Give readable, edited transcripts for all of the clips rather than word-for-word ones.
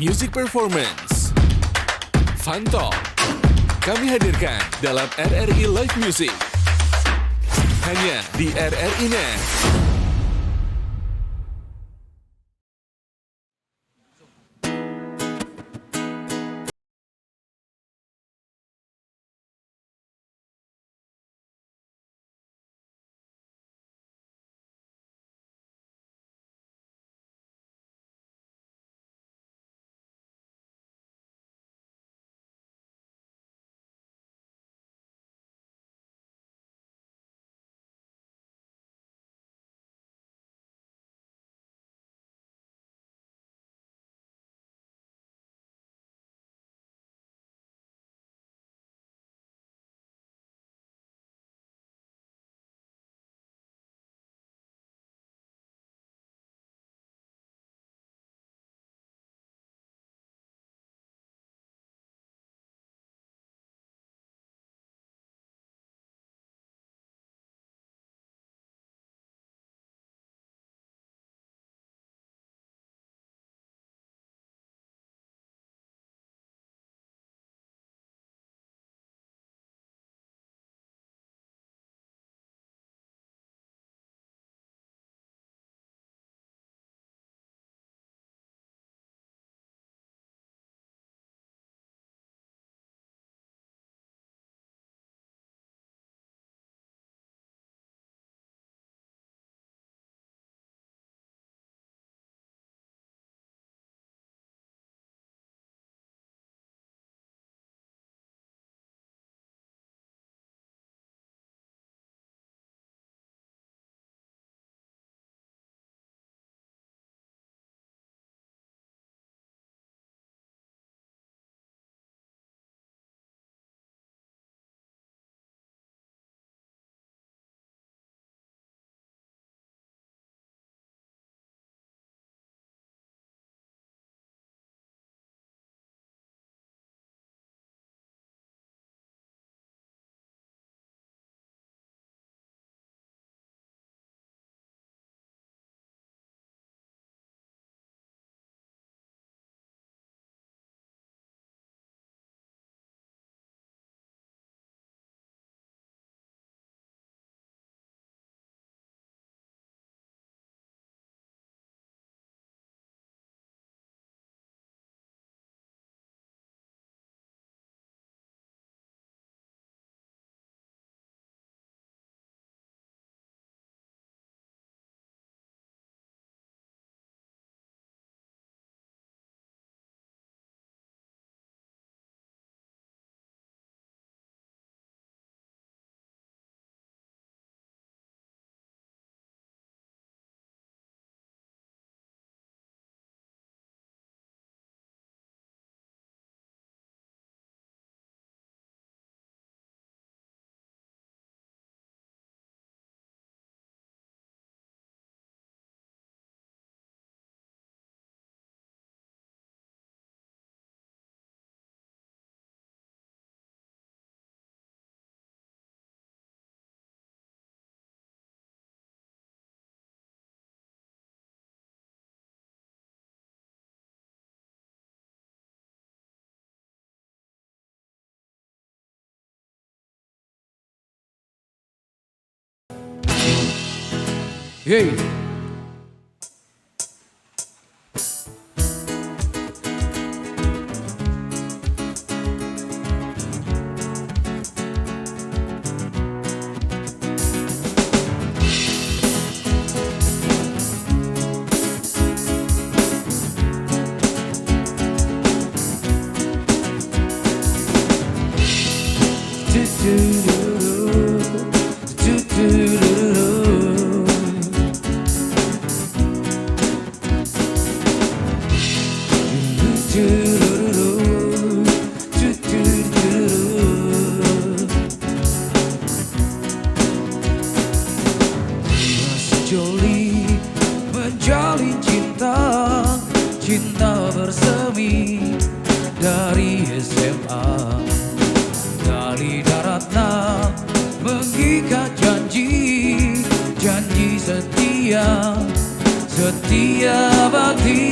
Music Performance, Fun Talk, kami hadirkan dalam RRI Live Music. Hanya di RRI Net. Hey. Joli menjalin cinta, cinta bersemi dari SMA. Tali daratna mengikat janji, janji setia, setia bakti.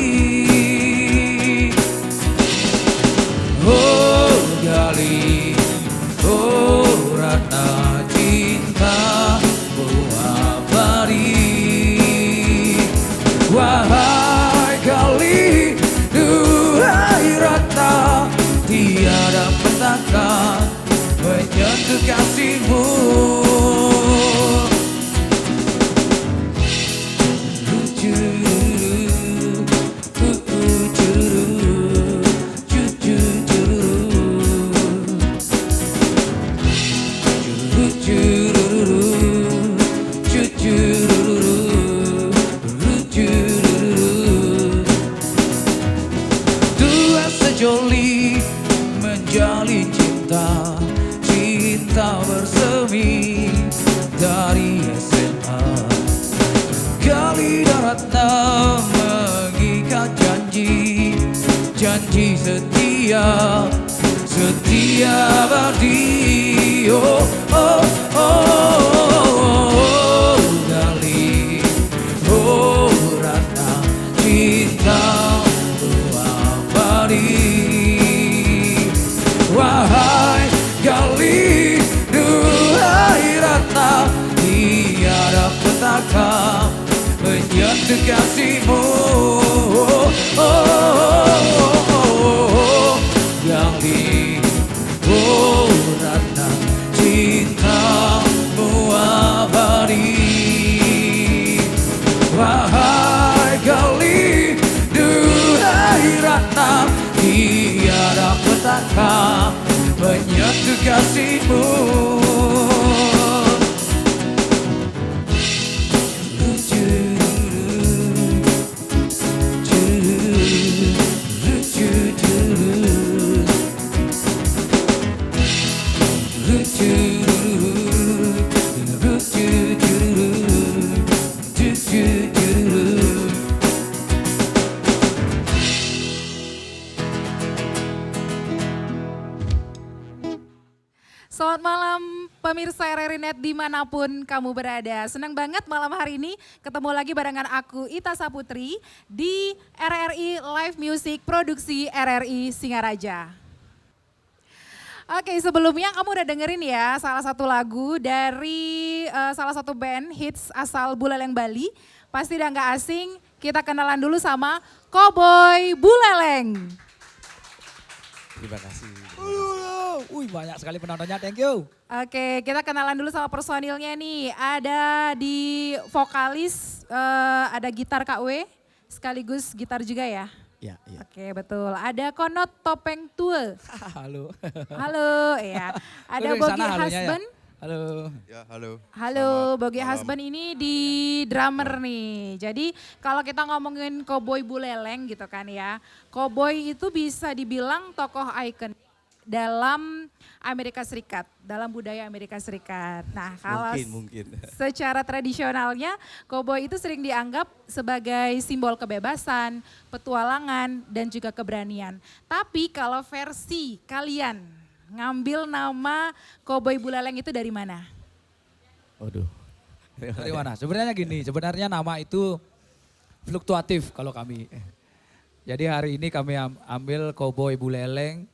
janji, janji setia, setia abadi. Oh, oh, oh, Gali, oh Ratna, cintamu abadi. Wahai Gali, duhai Ratna, tiada petaka menyentuh kasihmu. Oh, oh, oh, Gali, oh Ratna, cintamu abadi. Wahai Gali, duhai Ratna, tiada petaka menyentuh kasihmu. Selamat malam pemirsa RRI Net dimanapun kamu berada. Senang banget malam hari ini ketemu lagi barengan aku Ita Saputri di RRI Live Music produksi RRI Singaraja. Oke, sebelumnya kamu udah dengerin ya salah satu lagu dari salah satu band hits asal Buleleng Bali. Pasti udah gak asing, kita kenalan dulu sama Cowboy Buleleng. Terima kasih. Banyak sekali penontonnya, thank you. Oke, kita kenalan dulu sama personilnya nih. Ada di vokalis, ada gitar KW, sekaligus gitar juga ya? Ya, ya. Oke, betul. Ada Konot Topeng Tua. Halo. Halo, ya. Ada Dari Bogi sana halunya ya? Husband. Halo. Ya, halo. Halo, Selamat Bogi malam. Husband ini di drummer nih. Jadi kalau kita ngomongin Cowboy Buleleng gitu kan ya. Cowboy itu bisa dibilang tokoh ikon dalam Amerika Serikat, dalam budaya Amerika Serikat. Nah, kalau Mungkin. secara tradisionalnya, cowboy itu sering dianggap sebagai simbol kebebasan, petualangan, dan juga keberanian. Tapi kalau versi kalian ngambil nama Cowboy Buleleng itu dari mana? Waduh. Dari mana? Sebenarnya gini, sebenarnya nama itu fluktuatif kalau kami. Jadi hari ini kami ambil Cowboy Buleleng.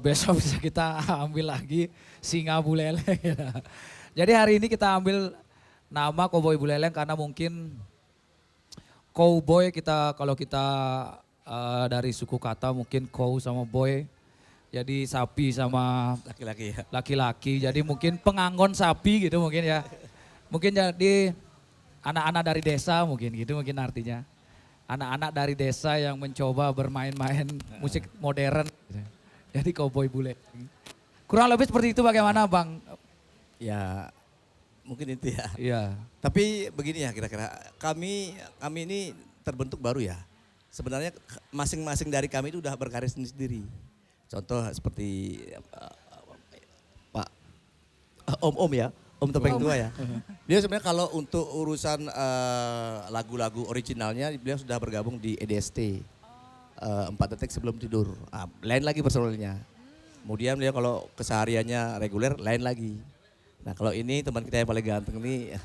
Besok bisa kita ambil lagi Singa Buleleng. Jadi hari ini kita ambil nama Cowboy Buleleng karena mungkin cowboy kalau kita dari suku kata mungkin cow sama boy. Jadi sapi sama laki-laki ya. Laki-laki. Jadi mungkin penganggon sapi gitu mungkin ya. Mungkin jadi anak-anak dari desa mungkin gitu mungkin artinya. Anak-anak dari desa yang mencoba bermain-main musik modern. Jadi Cowboy Buleleng. Kurang lebih seperti itu bagaimana Bang? Ya mungkin itu ya. Iya. Tapi begini ya kira-kira kami ini terbentuk baru ya. Sebenarnya masing-masing dari kami itu udah berkarya sendiri. Contoh seperti Pak Om ya, Om Topeng Tua ya. Beliau sebenarnya kalau untuk urusan lagu-lagu originalnya beliau sudah bergabung di EDST. 4 detik sebelum tidur, lain lagi personilnya. Kemudian dia kalau kesehariannya reguler, lain lagi. Nah kalau ini teman kita yang paling ganteng nih,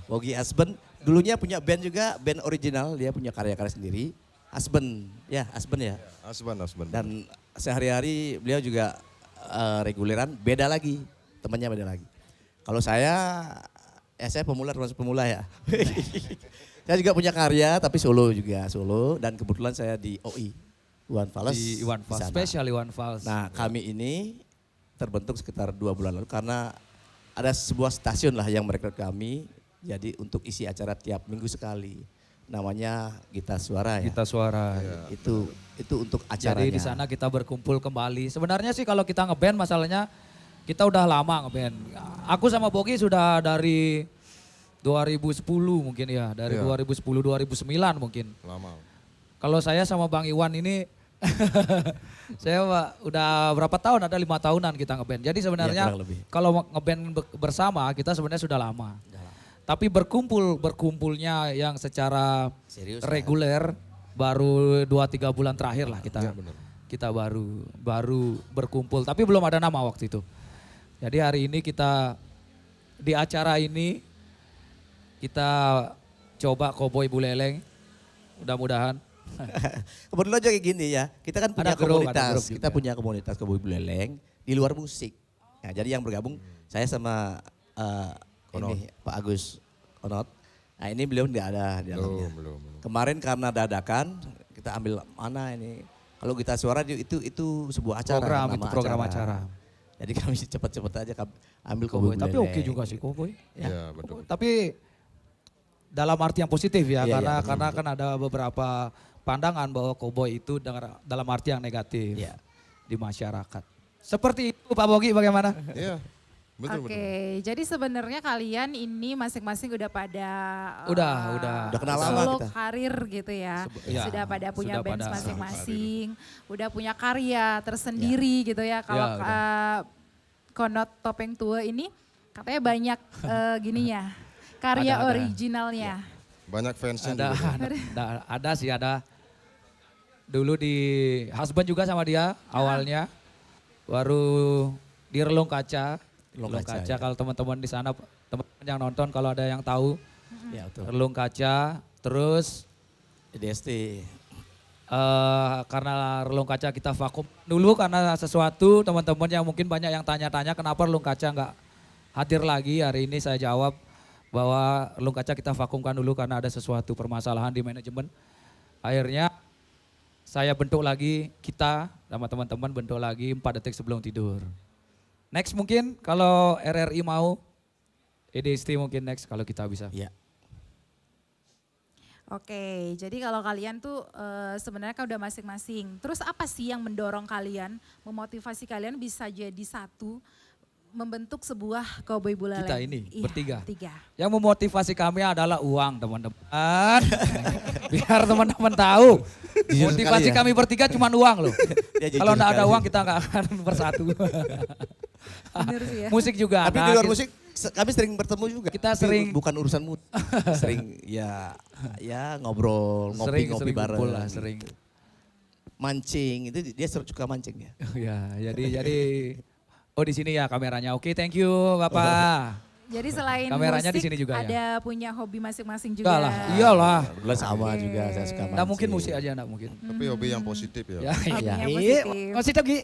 Bogi Husband, dulunya punya band juga, band original, dia punya karya-karya sendiri. Husband ya. Husband. Dan sehari-hari beliau juga reguleran, beda lagi, temannya beda lagi. Kalau saya pemula, termasuk pemula ya. Saya juga punya karya tapi solo dan kebetulan saya di OI Iwan Fals. Di Iwan Fals, spesial Iwan Fals. Nah kami ini terbentuk sekitar 2 bulan lalu karena ada sebuah stasiun lah yang merekrut kami jadi untuk isi acara tiap minggu sekali. Namanya Gita Suara ya. Gita Suara. Itu untuk acaranya. Jadi di sana kita berkumpul kembali. Sebenarnya sih kalau kita ngeband masalahnya kita udah lama ngeband. Aku sama Bogi sudah dari 2010 mungkin ya, dari 2010 2009 mungkin. Lama. Kalau saya sama Bang Iwan ini saya udah berapa tahun, ada 5 tahunan kita ngeband. Jadi sebenarnya kalau ngeband bersama kita sebenarnya sudah lama. Tapi berkumpulnya yang secara serius, reguler baru 2-3 bulan terakhir lah kita. Iya, benar. Kita baru berkumpul, tapi belum ada nama waktu itu. Jadi hari ini kita di acara ini kita coba Cowboy Buleleng, mudah-mudahan. Kebetulan juga kayak gini ya, kita kan punya Ada grup komunitas, juga. kita punya komunitas Cowboy Buleleng di luar musik. Nah, jadi yang bergabung saya sama ini Pak Agus Konot. Nah ini beliau nggak ada di dalamnya. Belum. Kemarin karena dadakan kita ambil mana ini. Kalau kita suara itu sebuah acara. Program nama itu program acara. Jadi kami cepet-cepet aja ambil Cowboy, Cowboy tapi Buleleng. oke juga sih Cowboy. Iya, betul. Tapi dalam arti yang positif ya, Iya, karena kan ada beberapa pandangan bahwa Cowboy itu dalam arti yang negatif Iya. di masyarakat. Seperti itu Pak Bogi bagaimana? Iya, betul. Oke, jadi sebenarnya kalian ini masing-masing udah pada Udah. Udah kenal lama solo kita. karir gitu ya. Iya, Sudah pada punya sudah band pada masing-masing, udah punya karya tersendiri gitu ya. Kalau udah. Konot Topeng Tua ini katanya banyak gininya, karya Ada. originalnya. Banyak fansnya Ada, juga. ada sih ada. Dulu di Husband juga sama dia awalnya. Baru di Relung Kaca. Relung Relung Kaca, Kaca, ya. kalau teman-teman di sana, teman-teman yang nonton kalau ada yang tahu. Ya betul. Relung Kaca, terus DST. karena Relung Kaca kita vakum dulu karena sesuatu teman-teman yang mungkin banyak yang tanya-tanya kenapa Relung Kaca nggak hadir lagi. Hari ini saya jawab bahwa Relung Kaca kita vakumkan dulu karena ada sesuatu permasalahan di manajemen. Akhirnya saya bentuk lagi, kita sama teman-teman bentuk lagi 4 detik sebelum tidur. Next mungkin kalau RRI mau, EDST mungkin next kalau kita bisa. Ya. Oke, jadi kalau kalian tuh sebenarnya kan udah masing-masing. Terus apa sih yang mendorong kalian, memotivasi kalian bisa jadi satu, membentuk sebuah Cowboy Buleleng? Kita ini, Iya, bertiga. Tiga. Yang memotivasi kami adalah uang teman-teman. Biar teman-teman tahu. Jujur Motivasi sekali ya. kami bertiga cuma uang loh. Dia jujur Kalau enggak ada sekali. uang kita nggak akan bersatu. Bener sih ya. Musik juga Tapi ada. di luar musik kami sering bertemu juga. Kita Tapi sering- bukan urusan musik. Sering ya ngobrol, sering ngopi-ngopi bareng. kumpul lah, sering. Mancing, itu dia suka mancing ya. Ya, jadi oh di sini ya kameranya. Oke, thank you Bapak. Jadi selain Kameranya musik di sini juga ya? ada punya hobi masing-masing juga. Enggak lah, iyalah. Kebetulan sama Oke. juga saya suka mancing. Enggak mungkin musik aja, enggak mungkin. Tapi hobi yang positif ya. Ya, Hobinya iya. positif. Positif Gi.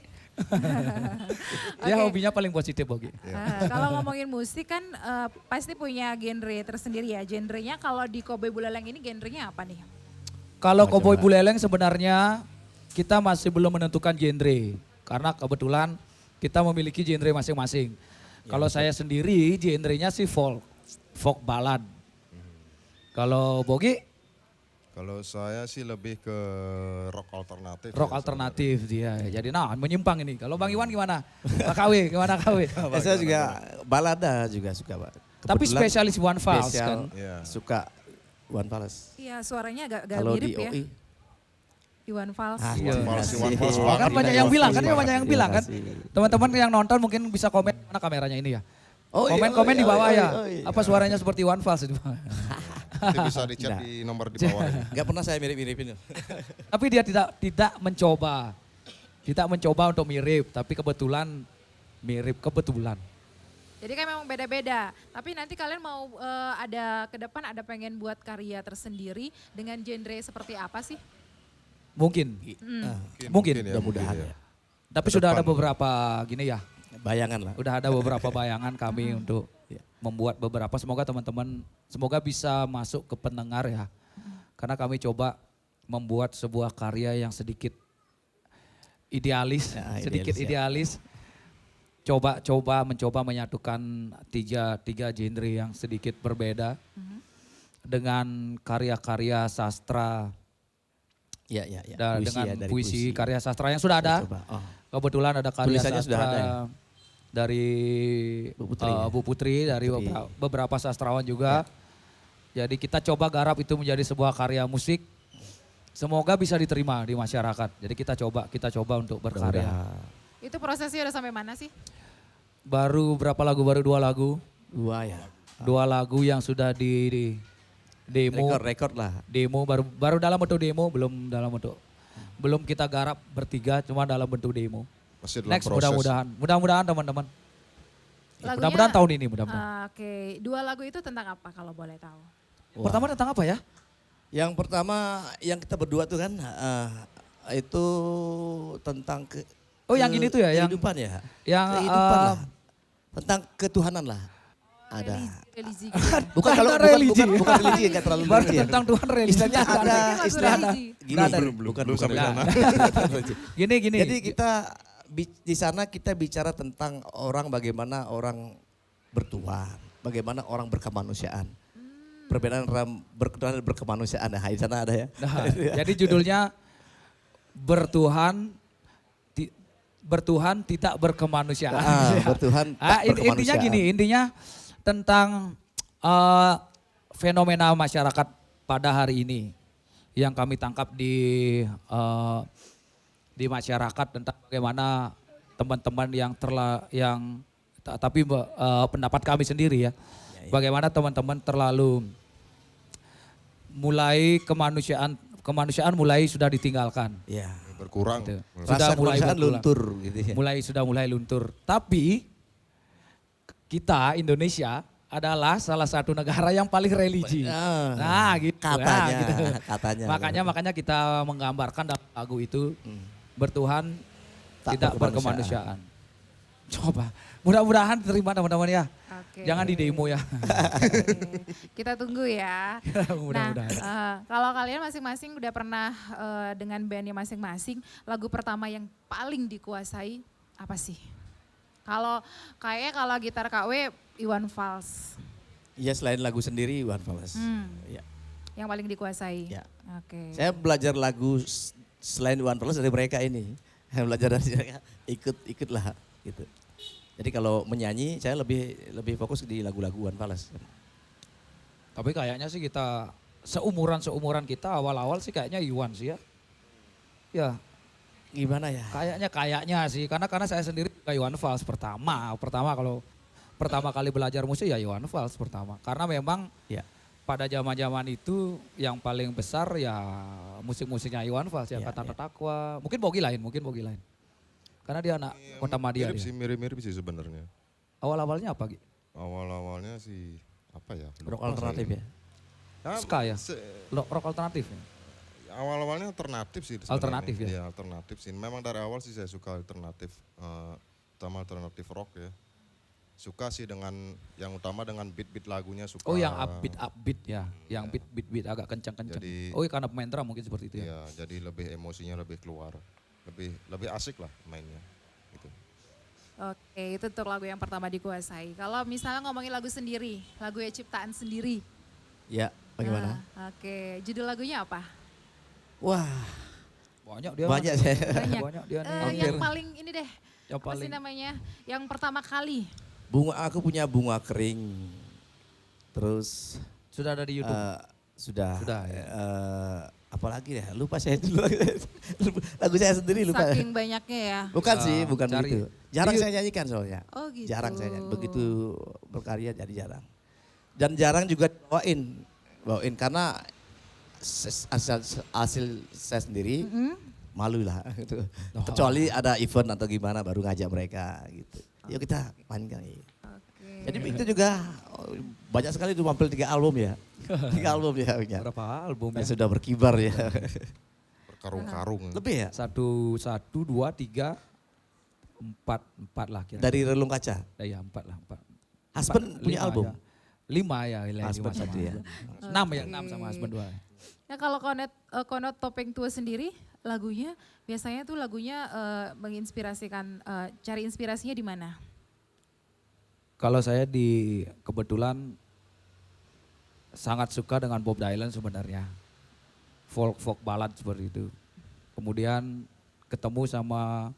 Dia Oke. hobinya paling positif Bogi. Kalau ngomongin musik kan pasti punya genre tersendiri ya. Genrenya kalau di Cowboy Buleleng ini genrenya apa nih? Kalau Coba. Cowboy Buleleng sebenarnya kita masih belum menentukan genre. Karena kebetulan kita memiliki genre masing-masing. Kalau saya sendiri genrenya sih folk ballad. Kalau Bogi Kalau saya sih lebih ke rock alternatif. rock ya, alternatif dia. Jadi nah menyimpang ini. Kalau Bang Iwan gimana? Pak KW gimana KW? Saya juga balada juga suka Pak. Tapi Kebetulan spesialis One Vals spesial kan. Iya. Suka One Vals. Iya suaranya agak Kalau mirip di ya. OI. Iwan Fals. Iya. terima Vals, kasih. One Vals Terima banget. Kan banyak kasih. yang bilang kan, Terima banyak yang kasih. bilang kan. Terima kasih. Teman-teman yang nonton mungkin bisa komen mana kameranya ini ya. Oh, iya, Komen-komen oh, di iya, bawah oh, ya. iya, oh, iya. Apa suaranya seperti One Vals itu. Nanti bisa dicat Nah. di nomor di bawah. ini. Gak pernah saya mirip-miripin. Tapi dia tidak mencoba. Tidak mencoba untuk mirip, tapi kebetulan mirip kebetulan. Jadi kan memang beda-beda. Tapi nanti kalian mau ada ke depan ada pengen buat karya tersendiri dengan genre seperti apa sih? Mungkin. Mungkin. ya, Mudah-mudahan ya. ya. Tapi Ke sudah ada depan. beberapa gini ya. Bayangan lah. Udah ada beberapa bayangan kami untuk membuat beberapa, semoga teman-teman semoga bisa masuk ke pendengar ya. Karena kami coba membuat sebuah karya yang sedikit idealis, Ya, sedikit idealis, mencoba menyatukan tiga genre yang sedikit berbeda dengan karya-karya sastra Ya. dengan dari puisi, karya sastra yang sudah ada. Coba. Oh. Kebetulan ada karya Tulisannya sastra sudah ada ya? dari Bu Putri ya? Bu Putri, dari Putri. beberapa sastrawan juga. Jadi kita coba garap itu menjadi sebuah karya musik. Semoga bisa diterima di masyarakat. Jadi kita coba untuk berkarya. Mudah-mudahan. Itu prosesnya udah sampai mana sih? Baru berapa lagu? Baru 2 lagu. 2 ya. 2 lagu yang sudah demo, Rekor lah. demo baru dalam bentuk demo, belum kita garap bertiga, cuma dalam bentuk demo. Masih dalam Next proses. mudah-mudahan teman-teman. Lagunya- Mudah-mudahan tahun ini mudah-mudahan. Oke, 2 lagu itu tentang apa kalau boleh tahu? Wah. Pertama tentang apa ya? Yang pertama yang kita berdua tuh kan itu tentang Oh, yang ini tuh ya, yang- kehidupan ya. yang, Kehidupan lah. Tentang ketuhanan lah. Ada. Religi. Bukan kalau Bukan religi. bukan religi enggak terlalu Baru religi ya. tentang Tuhan religi. Istilahnya ada Lagu istilah religi. gini. Nggak ada. Belum sampai sana. Gini. Jadi kita di sana kita bicara tentang orang bagaimana orang bertuhan, bagaimana orang berkemanusiaan. Perbedaan berketuhanan dan berkemanusiaan. Nah, di sana ada ya. Nah, jadi judulnya bertuhan tidak berkemanusiaan. Bertuhan tak Intinya berkemanusiaan. gini, intinya tentang fenomena masyarakat pada hari ini yang kami tangkap di masyarakat tentang bagaimana teman-teman tapi pendapat kami sendiri ya, bagaimana teman-teman terlalu mulai kemanusiaan mulai sudah ditinggalkan. Ya. Berkurang. Gitu. Rasa Sudah mulai kemanusiaan berkurang. luntur gitu ya. Sudah mulai luntur. Tapi kita Indonesia adalah salah satu negara yang paling religi. Nah, gitu. Katanya, gitu. katanya. Makanya kita menggambarkan dalam lagu itu bertuhan Tak tidak berkemanusiaan. Coba, mudah-mudahan terima teman-teman ya. Oke. Jangan di demo ya. Oke. Kita tunggu ya. Mudah-mudahan. Nah, kalau kalian masing-masing udah pernah dengan bandnya masing-masing, lagu pertama yang paling dikuasai apa sih? Kalau gitar KW Iwan Fals, Iya, selain lagu sendiri Iwan Fals. Ya. yang paling dikuasai. Ya. Oke. Saya belajar lagu selain Iwan Fals dari mereka ini. Saya belajar dari mereka, ikutlah gitu. Jadi kalau menyanyi saya lebih fokus di lagu-lagu Iwan Fals. Tapi kayaknya sih kita seumuran kita awal-awal sih kayaknya Iwan sih ya. Ya, Gimana ya? kayaknya sih karena saya sendiri juga Iwan Fals pertama kalau pertama kali belajar musik ya Iwan Fals pertama. Karena memang Ya. pada zaman-zaman itu yang paling besar ya musik-musiknya Iwan Fals ya, Ya, Kata ya. Takwa, mungkin Bogi lain. Karena dia anak Kota Madia Mirip dia. sih, mirip-mirip sih sebenarnya. Awal-awalnya apa Gi? Awal-awalnya sih apa ya? Rock lupa alternatif saya. ya? Ska ya? Rock alternatif ya? Awal-awalnya alternatif sih sebenarnya. Alternatif ya? Iya, alternatif sih. Memang dari awal sih saya suka alternatif, utama alternatif rock ya. Suka sih dengan yang utama dengan beat-beat lagunya suka. Oh yang upbeat ya, yang beat agak kencang-kencang. Jadi- Oh karena pemain drum mungkin seperti itu ya. Iya, jadi lebih emosinya lebih keluar. Lebih asik lah mainnya. Gitu. Oke, itu untuk lagu yang pertama dikuasai. Kalau misalnya ngomongin lagu sendiri, lagu ya ciptaan sendiri. Ya, bagaimana? Nah, oke, judul lagunya apa? Wah, Banyak dia. banyak saya. Banyak dia nih. Yang paling ini deh, Yang apa sih paling namanya? Yang pertama kali. Aku punya bunga kering. Terus sudah ada di YouTube. sudah. Sudah, ya. Apalagi ya, lupa saya dulu. Lagu saya sendiri lupa. Saking banyaknya ya. Bukan sih, bukan cari. begitu. Jarang Di- saya nyanyikan soalnya. Oh gitu. Jarang saya nyanyi. Begitu berkarya jadi jarang. Dan jarang juga bawain karena hasil saya sendiri malu lah gitu. Kecuali ada event atau gimana baru ngajak mereka gitu. Yuk kita mainkan. Oke. Jadi itu juga banyak sekali itu hampir 3 album ya. 3 album ya. punya. berapa album Dan ya? sudah berkibar ya. Berkarung-karung. Lebih ya? Satu, dua, tiga, empat lah kira. Dari Relung Kaca. Ya empat lah, empat. Husband punya Lima album. ya. Lima ya, Husband lima satu ya. enam sama husband dua. Nah kalau Konot Topeng Tua sendiri lagunya biasanya tuh lagunya menginspirasikan, cari inspirasinya di mana? Kalau saya kebetulan sangat suka dengan Bob Dylan sebenarnya. Folk ballad seperti itu. Kemudian ketemu sama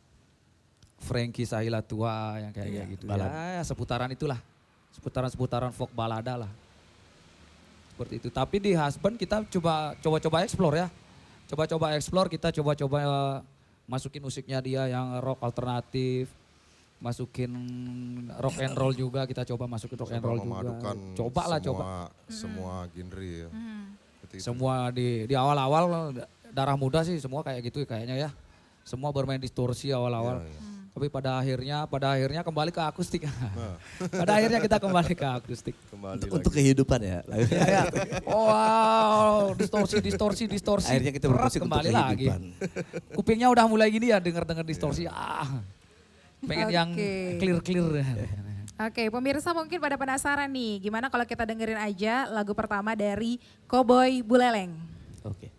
Frankie Sahila Tua yang kayak gitu. ballad. Ya seputaran itulah. Seputaran folk balada lah. Seperti itu. Tapi di Husband kita coba explore ya. Coba explore, kita coba masukin musiknya dia yang rock alternatif. masukin rock and roll juga, kita coba masukin rock and roll juga. Memadukan Coba lah semua genre ya. Seperti itu. Semua di awal-awal darah muda sih semua kayak gitu kayaknya ya. Semua bermain distorsi awal-awal. Iya, iya. Tapi pada akhirnya kembali ke akustik. Pada akhirnya kita kembali ke akustik. Kembali Untuk lagi. kehidupan ya. Wow, distorsi. Akhirnya kita bermusik untuk kembali lagi. kehidupan. Kupingnya udah mulai gini ya denger distorsi. Pengen yang Oke. clear. Oke, pemirsa mungkin pada penasaran nih, gimana kalau kita dengerin aja lagu pertama dari Cowboy Buleleng. Oke.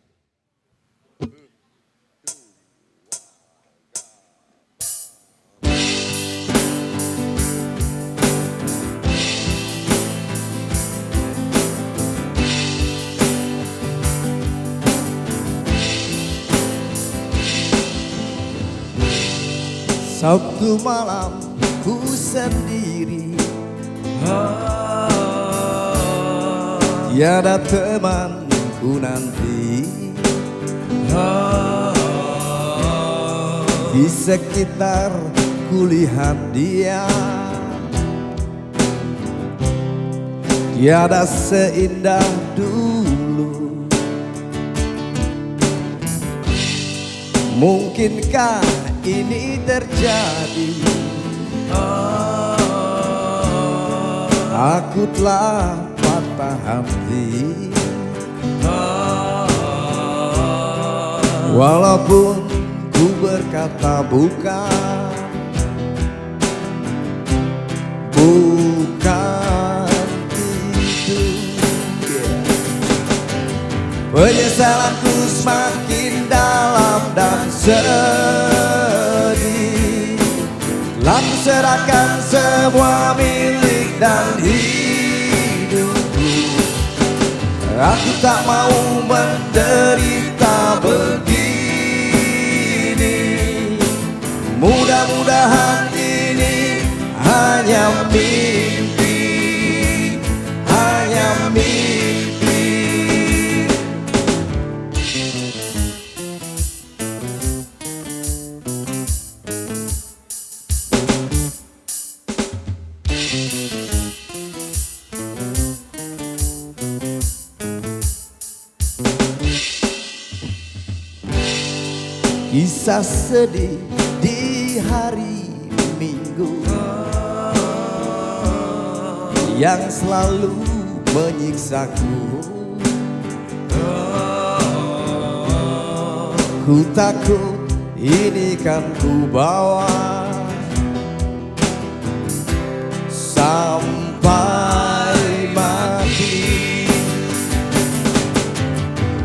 Sabtu malam ku sendiri, tiada temanku nanti. Di sekitar kulihat dia, tiada seindah dulu. Mungkinkah ini terjadi? Aku telah patah hati, walaupun ku berkata bukan itu. Penyesalanku semakin dalam dan sedih. Telah kuserahkan semua milik dan hidupku. Aku tak mau menderita begini. Mudah-mudahan ini hanya mimpi, hanya mimpi. Kisah sedih di hari Minggu yang selalu menyiksaku. Ku takut ini kan ku bawa sampai mati.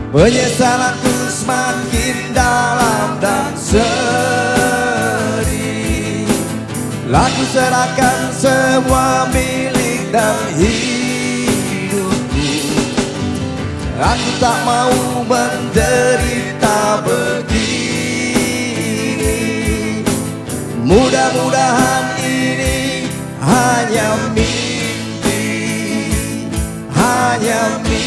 Penyesalanku semakin dalam dan sedih. Laku serahkan semua milik dan hidupku. Aku tak mau menderita begini. Mudah-mudahan ini hanya mimpi, hanya mimpi.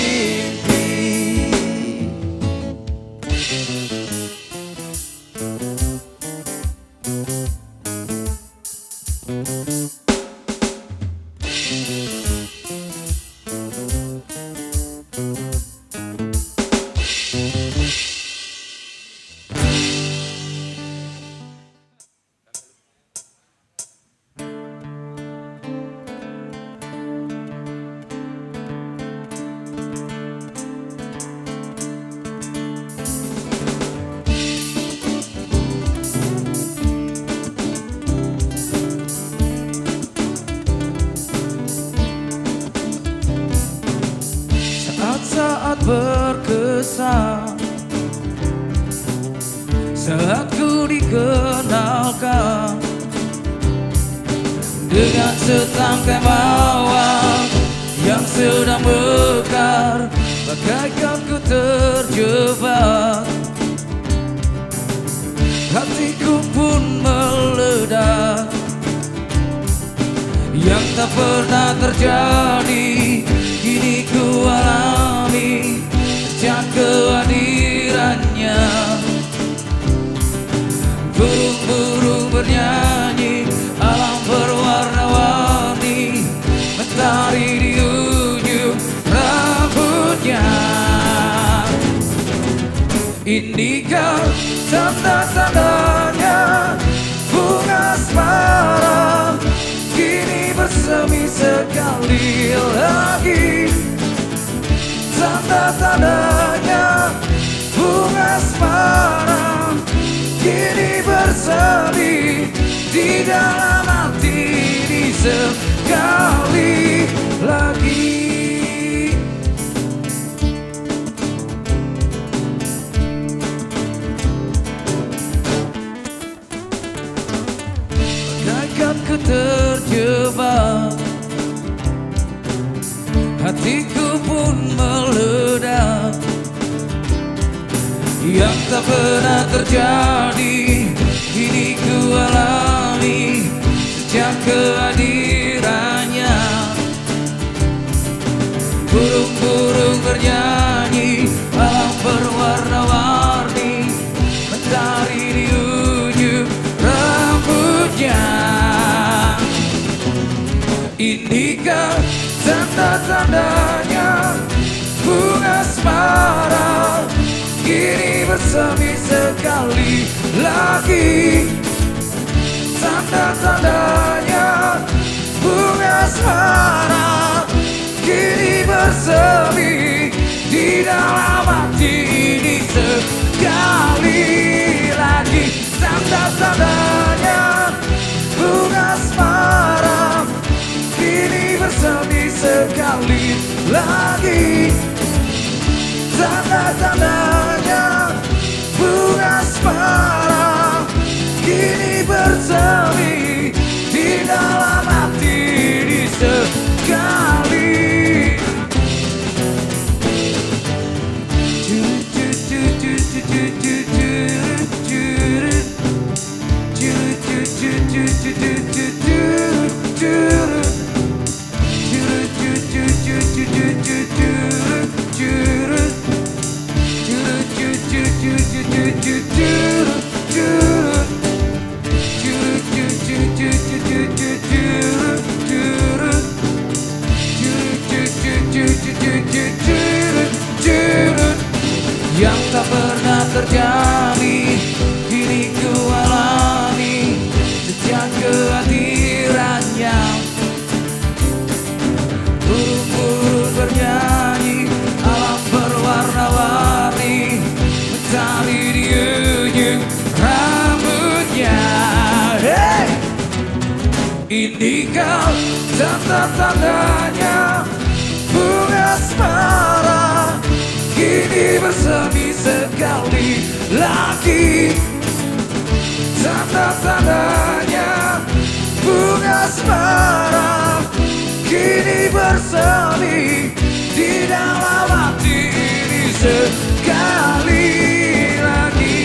Saat berkesan, saat ku dikenalkan dengan setangkai mawar yang sedang mekar, bagaikan ku terjebak. Hatiku pun meledak, yang tak pernah terjadi kini ku alami sejak kehadirannya. Burung-burung bernyanyi, alam Inikah tanda-tandanya bunga asmara kini bersemi sekali lagi. Tanda-tandanya bunga asmara kini bersemi di dalam hati ini sekali lagi. Bagaikan ku terjebak, hatiku pun meledak. Yang tak pernah terjadi kini ku alami sejak kehadirannya. Burung-burung bernyanyi, alam berwarna-warni, mentari di ujung rambutnya. Inikah tanda-tandanya bunga asmara kini bersemi sekali lagi. Tanda-tandanya bunga asmara kini bersemi di dalam hati ini sekali lagi. Tanda-tandanya bunga asmara kini bersemi sekali lagi. Tanda-tandanya bunga asmara kini bersemi di dalam hati ini sekali. Yang tak pernah terjadi kini ku alami sejak kehadirannya. Burung-burung bernyanyi, alam berwarna-warni, mentari di ujung rambutnya. Hey! Inikah tanda-tandanya bunga asmara kini bersemi sekali lagi. Tanda-tandanya bunga asmara kini bersemi di dalam hati ini sekali lagi.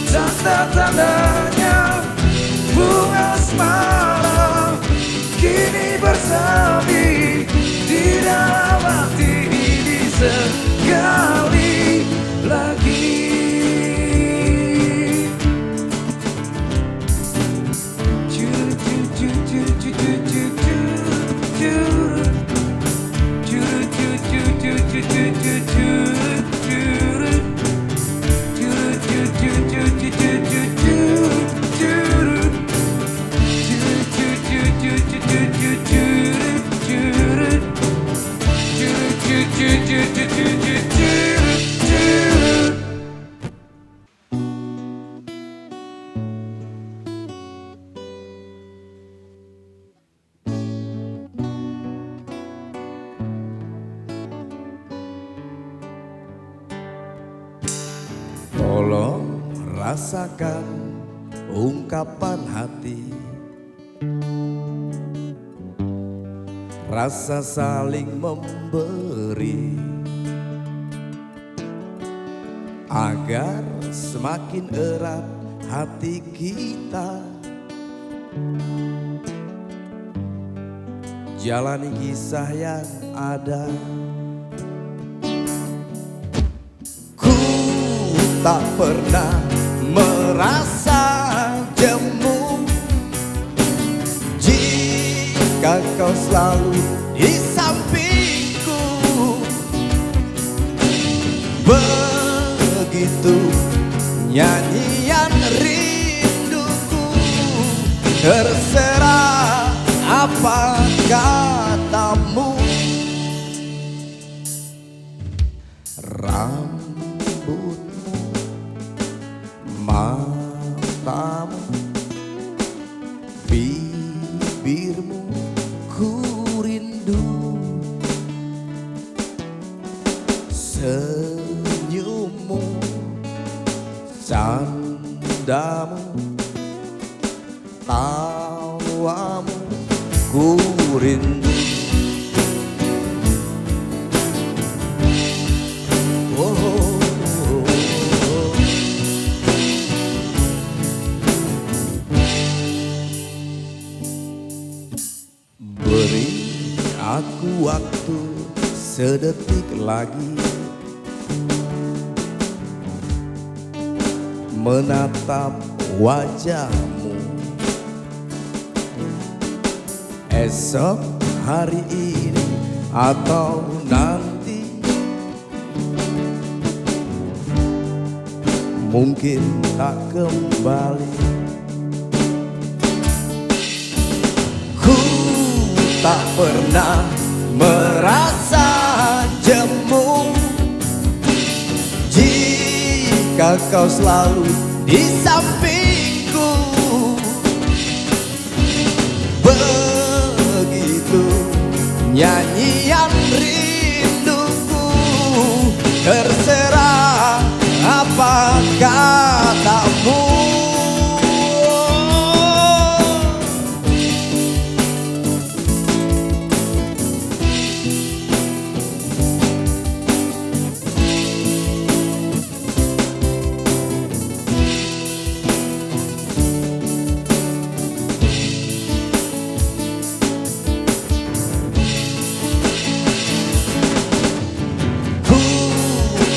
Tanda-tandanya bunga asmara kini bersemi di dalam hati ini sekali lagi. Tolong rasakan ungkapan hati, rasa saling memberi, agar semakin erat hati kita. Jalani kisah yang ada. Ku tak pernah merasa terserah apa katamu. Rambutmu, matamu, bibirmu ku rindu, senyummu, candamu, tawamu ku rindu. Oh, oh, oh, oh. Beri aku waktu sedetik lagi menatap wajahmu. Esok hari ini atau nanti mungkin tak kembali. Ku tak pernah merasa jemu jika kau selalu di sampingku. Begitu nyanyian rinduku, terserah apa katamu.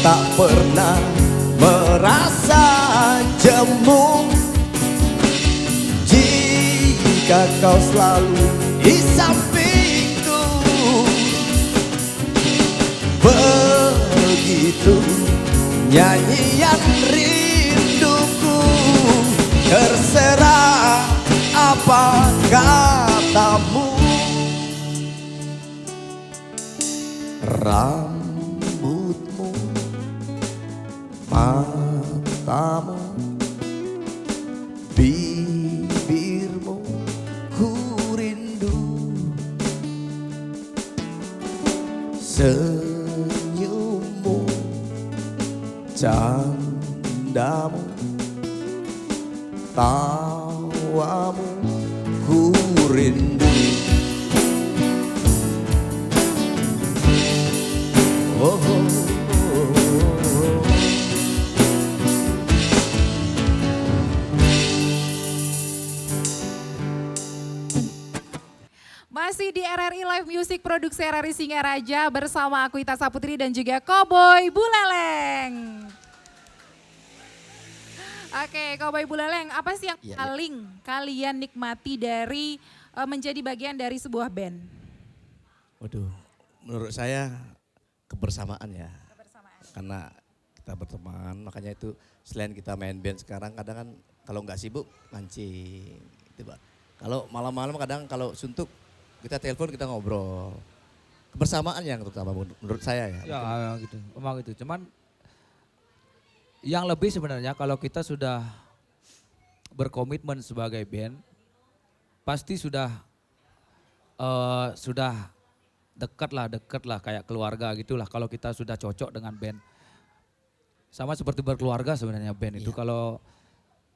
Tak pernah merasa jemu jika kau selalu di sampingku. Begitu nyanyian rinduku, terserah apa katamu. Rambutmu, matamu, bibirmu ku rindu, senyummu, candamu, tawamu ku rindu. Oh, oh, oh, oh. Masih di RRI Live Music Produksi RRI Singaraja bersama aku Ita Saputri dan juga Cowboy Buleleng. Oke, Cowboy Buleleng, apa sih yang paling kalian nikmati dari menjadi bagian dari sebuah band? Waduh, menurut saya kebersamaan ya. Karena kita berteman, makanya itu selain kita main band sekarang kadang kan kalau nggak sibuk mancing. Gitu, Pak. Kalau malam-malam kadang kalau suntuk kita telepon, kita ngobrol. Kebersamaan yang terutama menurut saya ya. Ya gitu, memang itu. Cuman yang lebih sebenarnya kalau kita sudah berkomitmen sebagai band, pasti sudah dekat lah kayak keluarga gitulah kalau kita sudah cocok dengan band. Sama seperti berkeluarga sebenarnya band itu. Kalau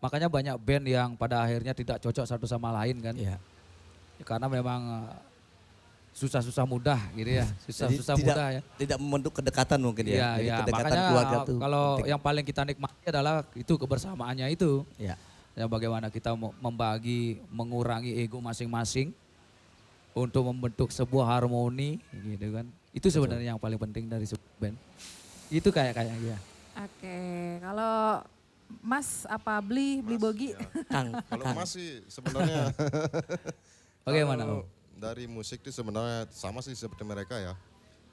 makanya banyak band yang pada akhirnya tidak cocok satu sama lain kan. Iya. Karena memang susah-susah mudah gitu ya. Susah-susah mudah ya. Tidak membentuk kedekatan mungkin ya. Jadi Iya, kedekatan makanya keluarga tuh kalau penting. yang paling kita nikmati adalah itu kebersamaannya itu. Ya. Ya bagaimana kita membagi, mengurangi ego masing-masing untuk membentuk sebuah harmoni gitu kan. Itu sebenarnya yang paling penting dari sebuah band. Itu kayaknya ya. Oke, kalau Mas apa beli bogi? Ya. Kang, Kalau Kang. Mas sih sebenarnya Bagaimana kalau Om? dari musik itu sebenarnya sama sih seperti mereka ya.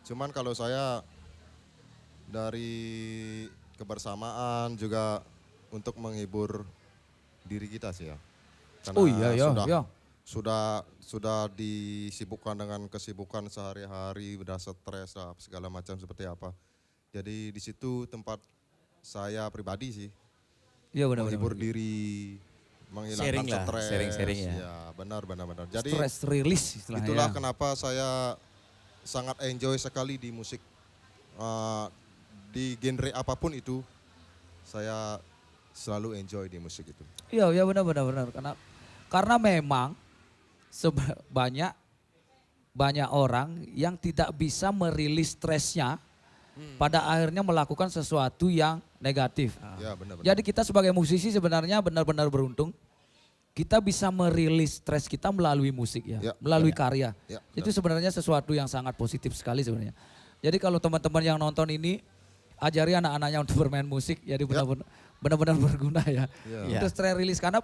Cuman kalau saya dari kebersamaan juga untuk menghibur diri kita sih ya. Karena Oh iya, iya, sudah, iya. sudah disibukkan dengan kesibukan sehari-hari, udah stres lah, segala macam seperti apa. Jadi di situ tempat saya pribadi sih, Iya benar. menghibur diri, menghilangkan Sharing lah, stres. sharing-sharing ya. Ya benar. Jadi Stress release istilahnya. itulah ya. kenapa saya sangat enjoy sekali di musik. Di genre apapun itu, saya selalu enjoy di musik itu. Iya, iya benar. Karena memang banyak orang yang tidak bisa merilis stresnya pada akhirnya melakukan sesuatu yang negatif. Ya benar. Jadi kita sebagai musisi sebenarnya benar-benar beruntung. Kita bisa merilis stres kita melalui musik ya, Ya, melalui karya. Ya, Itu sebenarnya sesuatu yang sangat positif sekali sebenarnya. Jadi kalau teman-teman yang nonton ini, ajari anak-anaknya untuk bermain musik, jadi benar-benar berguna ya. Ya. Untuk stress release, karena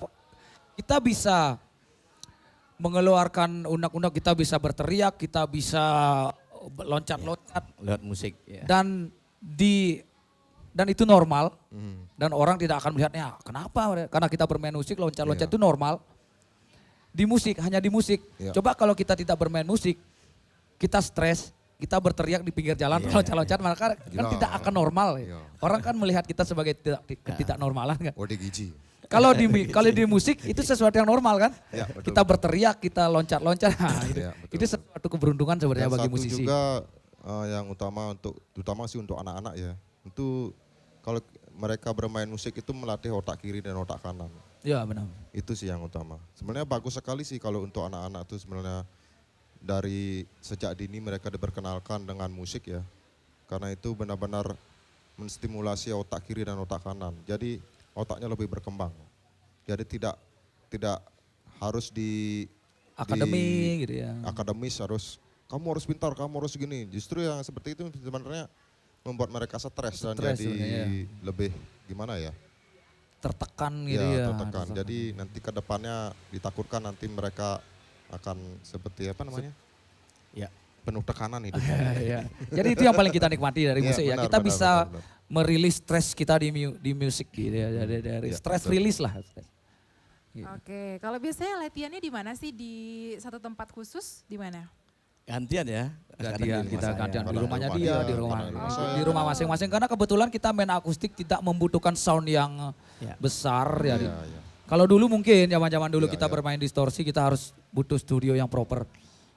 kita bisa mengeluarkan unek-unek, kita bisa berteriak, kita bisa loncat-loncat. Lewat musik ya. Dan itu normal dan orang tidak akan melihatnya kenapa, karena kita bermain musik loncat-loncat itu normal di musik, hanya di musik. Iya. Coba kalau kita tidak bermain musik, kita stres, kita berteriak di pinggir jalan loncat-loncat, maka kan Gila. tidak akan normal. Iya. Orang kan melihat kita sebagai tidak normalan kan. Ode Giji. Kalau di musik itu sesuatu yang normal kan. Ya, betul. Kita berteriak, kita loncat-loncat. Nah, Ya, betul. itu sesuatu keberuntungan sebenarnya Dan bagi satu musisi. juga yang terutama sih untuk anak-anak ya. Itu kalau mereka bermain musik itu melatih otak kiri dan otak kanan. Ya benar. Itu sih yang utama. Sebenarnya bagus sekali sih kalau untuk anak-anak itu sebenarnya dari sejak dini mereka diperkenalkan dengan musik ya. Karena itu benar-benar menstimulasi otak kiri dan otak kanan. Jadi otaknya lebih berkembang. Jadi tidak harus Akademi gitu ya. akademis kamu harus pintar, kamu harus gini. Justru yang seperti itu sebenarnya membuat mereka stres dan Stres jadi sebenarnya, lebih gimana ya? Tertekan gitu ya. Tertekan. Jadi nanti ke depannya ditakutkan nanti mereka akan seperti apa namanya? Ya. Penuh tekanan hidup. Ya. Jadi itu yang paling kita nikmati dari Iya, musik ya. benar, Kita benar, bisa benar. merilis stres kita di musik gitu ya. Dari Iya, stress betul. release lah. Gitu. Oke, kalau biasanya latihannya di mana sih? Di satu tempat khusus di mana? Gantian ya. Gantian, kita gantian di Kadang rumahnya di dia, rumah di dia, rumah kadang di rumah saya. di rumah masing-masing. Karena kebetulan kita main akustik tidak membutuhkan sound yang Ya. besar ya. Iya, iya. Kalau dulu mungkin zaman-zaman dulu Iya, kita iya. bermain distorsi, kita harus butuh studio yang proper.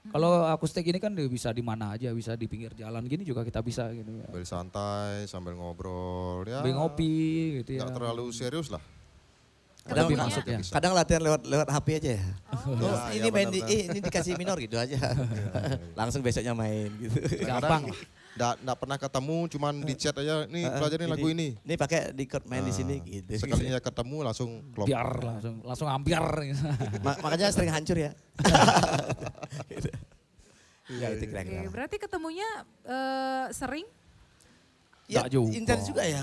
Kalau akustik ini kan bisa di mana aja, bisa di pinggir jalan gini juga kita bisa gitu ya. Sambil santai, sambil ngobrol ya. Sambil ngopi gitu ya. Nggak terlalu serius lah. Kadang Lebih masuk ya. Kadang latihan lewat HP aja ya. Oh, Ya, ini ya, main benar-benar. ini dikasih minor gitu aja. Langsung besoknya main gitu. Gampang. Nggak pernah ketemu, cuman di chat aja, nih pelajarin lagu ini. Ini pakai di chord main di sini gitu. Sekalinya ketemu langsung klop. Biar langsung ambiar. Makanya sering hancur ya. Gitu. Ya itu Oke, kira-kira. berarti ketemunya sering? Ya, Nggak juga. intens juga ya.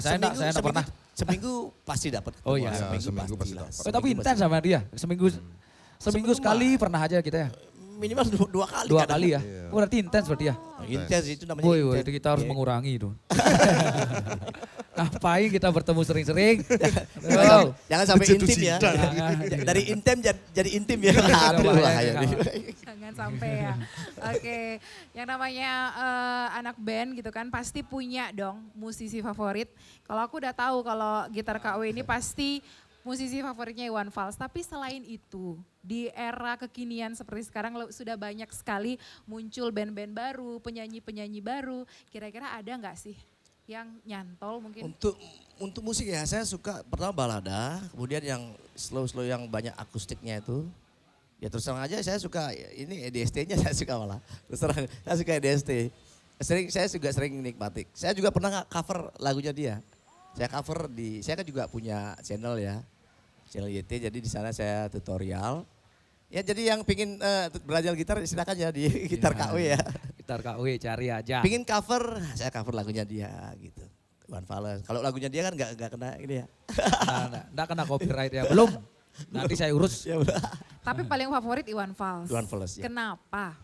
saya enggak pernah. Seminggu pasti dapat. Oh iya. Ya, seminggu pasti lah. dapat. Oh, tapi intens sama dia. Seminggu sekali pernah aja kita ya. Minimal dua kali. Dua kadang. kali ya. Iya. Oh, berarti intens berarti ya. Intens itu namanya. Woi, intens. itu kita harus Iya. mengurangi itu. Ngapain kita bertemu sering-sering? Jangan sampai intim ya. Jangan. Dari intim jadi intim ya. Aduh, Aduh, bahaya. bahaya nih. Jangan sampai ya. Oke, yang namanya anak band gitu kan pasti punya dong musisi favorit. Kalau aku udah tahu kalau gitar KW ini pasti musisi favoritnya Iwan Fals. Tapi selain itu di era kekinian seperti sekarang sudah banyak sekali muncul band-band baru, penyanyi-penyanyi baru. Kira-kira ada nggak sih yang nyantol mungkin? Untuk musik ya, saya suka pertama balada, kemudian yang slow yang banyak akustiknya itu. Ya terus terang aja saya suka ini EDST-nya saya suka malah. Terus terang saya suka EDST. Saya juga sering nikmati. Saya juga pernah cover lagunya dia. Saya kan juga punya channel ya. Channel YT, jadi di sana saya tutorial. Ya jadi yang pingin belajar gitar silakan ya di gitar KW ya. Gitar KW cari aja. Pingin cover, saya cover lagunya dia gitu. Iwan Fals. Kalau lagunya dia kan nggak kena ini ya. Nggak kena copyright ya. Belum. Nanti saya urus. Ya udah. Tapi paling favorit Iwan Fals. Iwan Fals ya. Kenapa?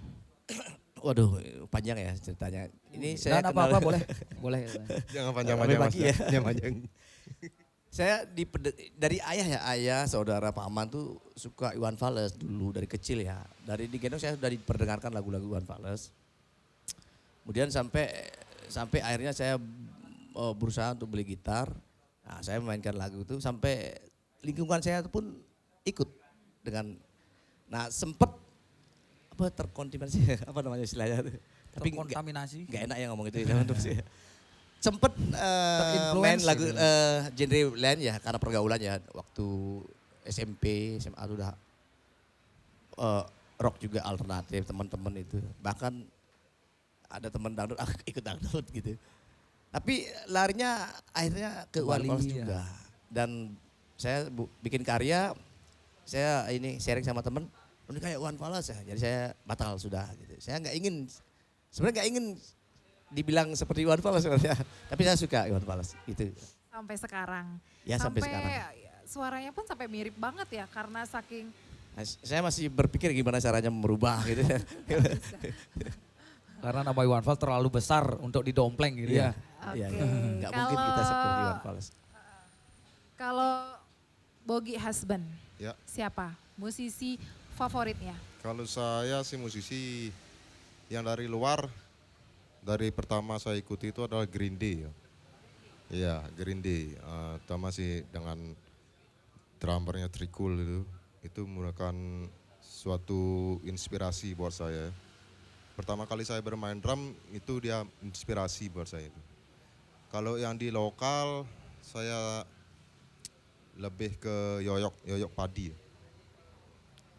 Waduh, panjang ya ceritanya. Ini saya Dan apa-apa kenal- boleh. Jangan Sampai pagi ya. Jangan panjang. Saya dari ayah ya, ayah saudara paman tuh suka Iwan Fals dulu dari kecil ya. Dari digendong saya sudah diperdengarkan lagu-lagu Iwan Fals. Kemudian sampai akhirnya saya berusaha untuk beli gitar. Nah, saya memainkan lagu itu sampai lingkungan saya pun ikut dengan, nah sempet terkontaminasi apa namanya istilahnya, tapi Terkontaminasi. nggak enak ya ngomong itu ya teman-teman sih. Sempet main lagu genre lain ya karena pergaulan ya, waktu SMP SMA itu udah rock juga alternatif teman-teman itu, bahkan ada teman dangdut ikut dangdut gitu. Tapi larinya akhirnya ke Iwan Fals juga. Dan saya bikin karya, saya ini sharing sama temen, ini kayak Iwan Fals ya. Jadi saya batal sudah gitu. Saya sebenarnya nggak ingin dibilang seperti Iwan Fals sebenarnya. Tapi saya suka Iwan Fals gitu. Sampai sekarang. Ya sampai sekarang. Suaranya pun sampai mirip banget ya karena saking. Nah, saya masih berpikir gimana caranya merubah gitu. Karena nama Iwan Fals terlalu besar untuk didompleng gitu ya. Iya, Oke. nggak mungkin kita seperti Iwan Fals. Kalau Bogi husband, Ya, siapa musisi favoritnya? kalau saya sih musisi yang dari luar, dari pertama saya ikuti itu adalah Green Day ya. Iya, Green Day. Pertama sih dengan drummernya Trikul itu merupakan suatu inspirasi buat saya. Pertama kali saya bermain drum itu dia inspirasi buat saya itu. Kalau yang di lokal saya lebih ke Yoyok Padi.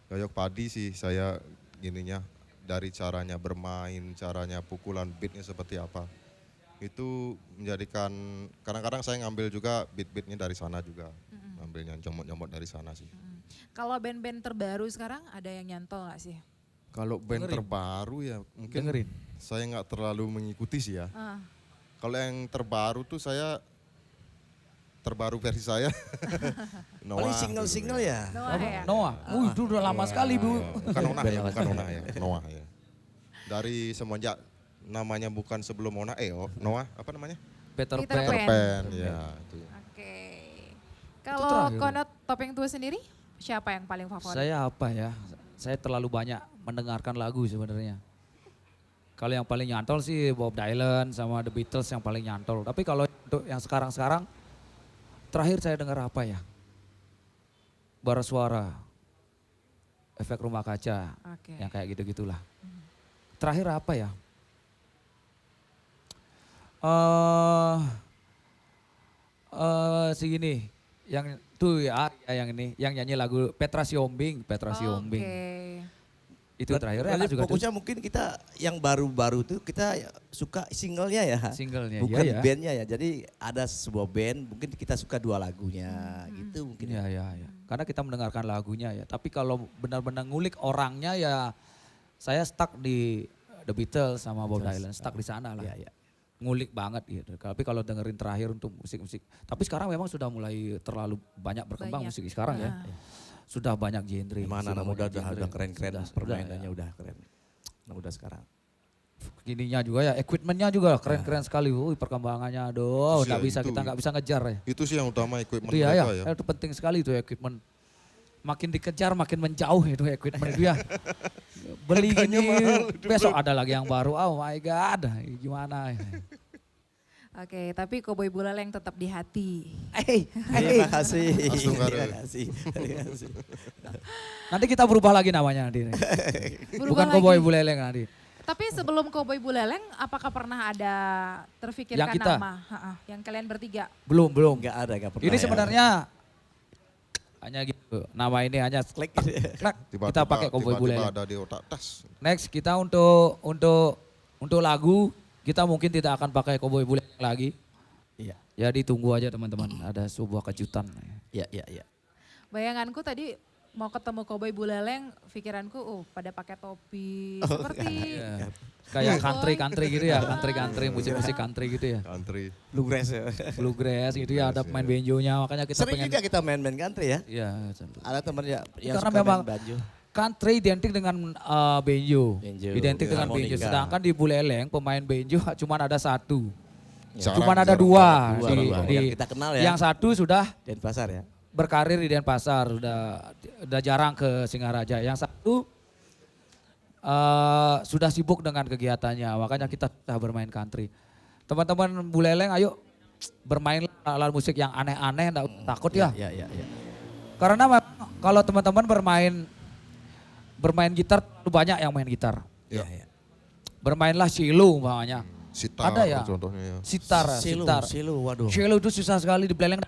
Yoyok Padi sih saya gininya dari caranya bermain, caranya pukulan beatnya seperti apa. Itu menjadikan, kadang-kadang saya ngambil juga beat-beatnya dari sana juga. Ngambilnya nyomot-nyomot dari sana sih. Kalau band-band terbaru sekarang ada yang nyantol gak sih? Kalau band terbaru ya mungkin saya nggak terlalu mengikuti sih ya. Kalau yang terbaru tuh saya, terbaru versi saya. Paling single-single ya. Noah ya? Noah, itu udah lama sekali Bu. Bukan Nona ya, bukan Nona ya, Noah ya. Dari semenjak namanya bukan sebelum Noah apa namanya? Peter Peter Pan. Pan. Pen, ya itu. Oke. Kalau terakhir. Konot Topeng Tua sendiri, siapa yang paling favorit? Saya apa ya? Saya terlalu banyak mendengarkan lagu sebenarnya. Kalau yang paling nyantol sih Bob Dylan sama The Beatles yang paling nyantol. Tapi kalau untuk yang sekarang-sekarang, terakhir saya dengar apa ya? Bara Suara, Efek Rumah Kaca, Oke. yang kayak gitu-gitulah. Terakhir apa ya? Segini, yang tuh ya, yang ini, yang nyanyi lagu Petra Siombing, Oke. Itu terakhir Berarti enak juga tuh. fokusnya mungkin kita yang baru-baru tuh kita suka singlenya ya. Singlenya, Bukan iya ya. bandnya ya. Jadi ada sebuah band mungkin kita suka dua lagunya gitu mungkin. Iya. Karena kita mendengarkan lagunya ya. Tapi kalau benar-benar ngulik orangnya ya, saya stuck di The Beatles sama Bob Dylan, stuck di sana lah. Iya. Ngulik banget gitu. Tapi kalau dengerin terakhir untuk musik-musik. Tapi sekarang memang sudah mulai terlalu banyak berkembang Banyak. musik sekarang ya. Sudah banyak genre. Emang sudah anak muda banyak genre. udah keren-keren Sudah, permainannya ya. udah keren. Anak muda sekarang. Gininya juga ya, equipmentnya juga keren-keren sekali. Perkembangannya aduh, Itu nggak sih, bisa itu. kita nggak bisa ngejar ya. Itu sih yang utama equipment Itu ya, mereka ya. itu penting sekali itu equipment. Makin dikejar makin menjauh itu equipment itu ya. Beli gini, besok ada lagi yang baru, oh my god, gimana. Oke, tapi Cowboy Buleleng tetap di hati. Terima kasih. Langsung Terima kasih. Terima kasih. Nanti kita berubah lagi namanya nanti. Berubah Bukan lagi. Cowboy Buleleng nanti. Tapi sebelum Cowboy Buleleng, apakah pernah ada terfikirkan Yang kita? nama? Yang kalian bertiga? Belum. Enggak ada, enggak pernah. Ini ya. sebenarnya hanya gitu. Nama ini hanya Klik. klak, Tiba-tiba, kita pakai Cowboy tiba-tiba Buleleng. ada di otak tas. Next kita untuk lagu kita mungkin tidak akan pakai Cowboy Buleleng lagi. Iya. Jadi tunggu aja teman-teman, ada sebuah kejutan. Iya. Bayanganku tadi mau ketemu Cowboy Buleleng, pikiranku pada pakai topi seperti Iya. Kayak country gitu ya, country musik-musik country gitu ya. Country. Bluegrass ya. Bluegrass gitu ya, ada pemain banjonya, makanya kita Sering pengen. juga kita main-main country ya. Iya, tentu. Ada teman ya yang Karena suka memang main banjo. country identik dengan banjo, Banjo, identik dengan banjo. harmonika. Sedangkan di Buleleng pemain banjo cuma ada satu, Cuma ada dua. Yang kita kenal ya. Yang satu sudah Denpasar ya. berkarir di Denpasar, udah jarang ke Singaraja. Yang satu sudah sibuk dengan kegiatannya, makanya kita bermain country. Teman-teman Buleleng, ayo bermain alat musik yang aneh-aneh, enggak takut ya. Iya. Karena memang kalau teman-teman bermain gitar, banyak yang main gitar. Iya. Bermainlah cello umpamanya. Sitar Ada ya? contohnya ya. Sitar. Silo, waduh. Cello itu susah sekali di Buleleng.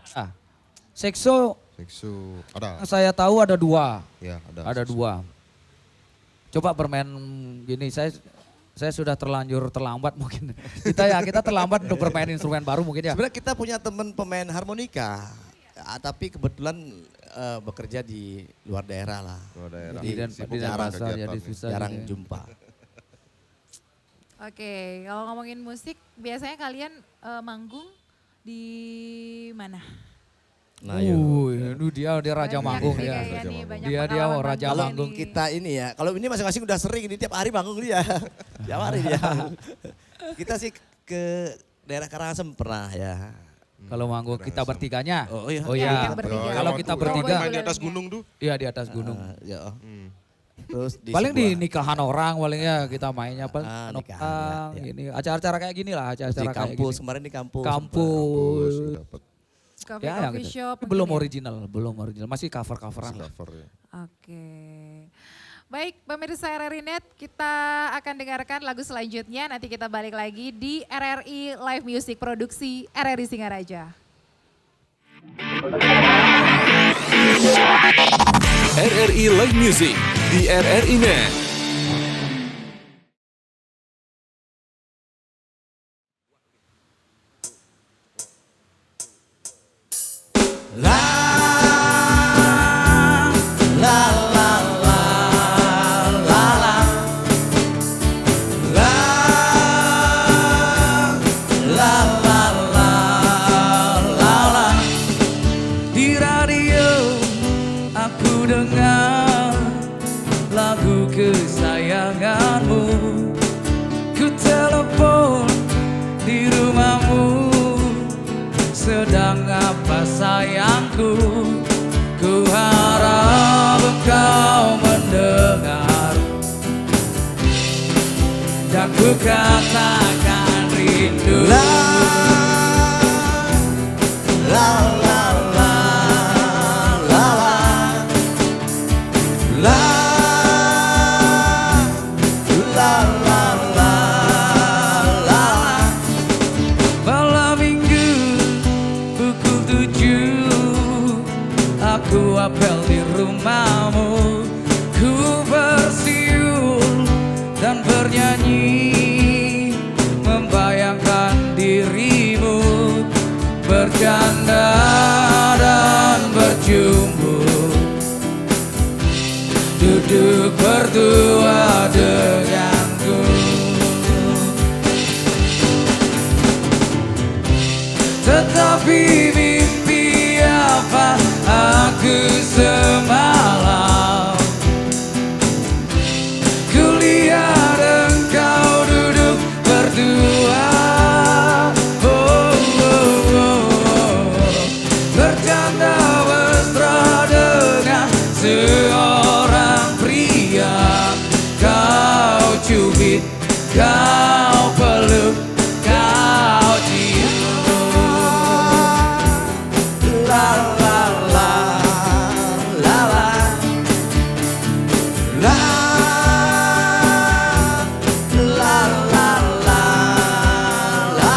Sekso Seksu ada. saya tahu ada dua. Ya, Ada dua. Coba bermain gini, saya sudah terlambat mungkin. Kita terlambat untuk bermain instrumen baru mungkin ya. Sebenarnya kita punya teman pemain harmonika, tapi kebetulan bekerja di luar daerah lah. Luar daerah. Di Sibuk Denpasar kegiatan jadi nih. susah. Jarang gitu ya. jumpa. Oke, kalau ngomongin musik, biasanya kalian manggung di mana? Nah, Aduh, dia raja Banyak manggung nih ya. kayaknya nih, banyak Dia pengalaman raja manggungnya manggung. nih. kita ini ya, kalau ini masing-masing udah sering ini tiap hari manggung dia. Tiap hari dia. Kita sih ke daerah Karangasem pernah ya. Kalau manggung kita bertiganya. Oh iya. Oh Ya, iya. kita bertiga. Kalau kita bertiga, Main di atas gunung tuh. iya di atas gunung. Ya. Terus di Paling di sebuah- nikahan orang paling ya kita mainnya paling nikahan, nopang, ya. ini acara-acara kayak gini lah, di acara-acara kayak kampus, gini. kemarin di kampus. Kampus. Dapat Coffee, Ya, coffee gitu. shop. Belum mungkin ya? belum original, masih cover-coveran lah. cover ya. Oke. Baik, pemirsa RRI Net, kita akan dengarkan lagu selanjutnya. Nanti kita balik lagi di RRI Live Music Produksi RRI Singaraja. RRI Live Music di RRI Net. Di radio aku dengar lagu kesayanganmu. Ku telepon di rumahmu, sedang apa sayangku? Ku harap engkau mendengar dan ku katakan rindu. Malam minggu pukul 7 aku apel di rumahmu. Ku bersiul dan bernyanyi, membayangkan dirimu bercanda dan berjumbu, duduk berdua denganku. Tetapi mimpi apa aku semalam? Kulihat engkau duduk berdua, oh, oh, oh. Bercanda mesra dengan seorang pria. Kau cubit, kau peluk, kau cium. La la la la la la la la la la.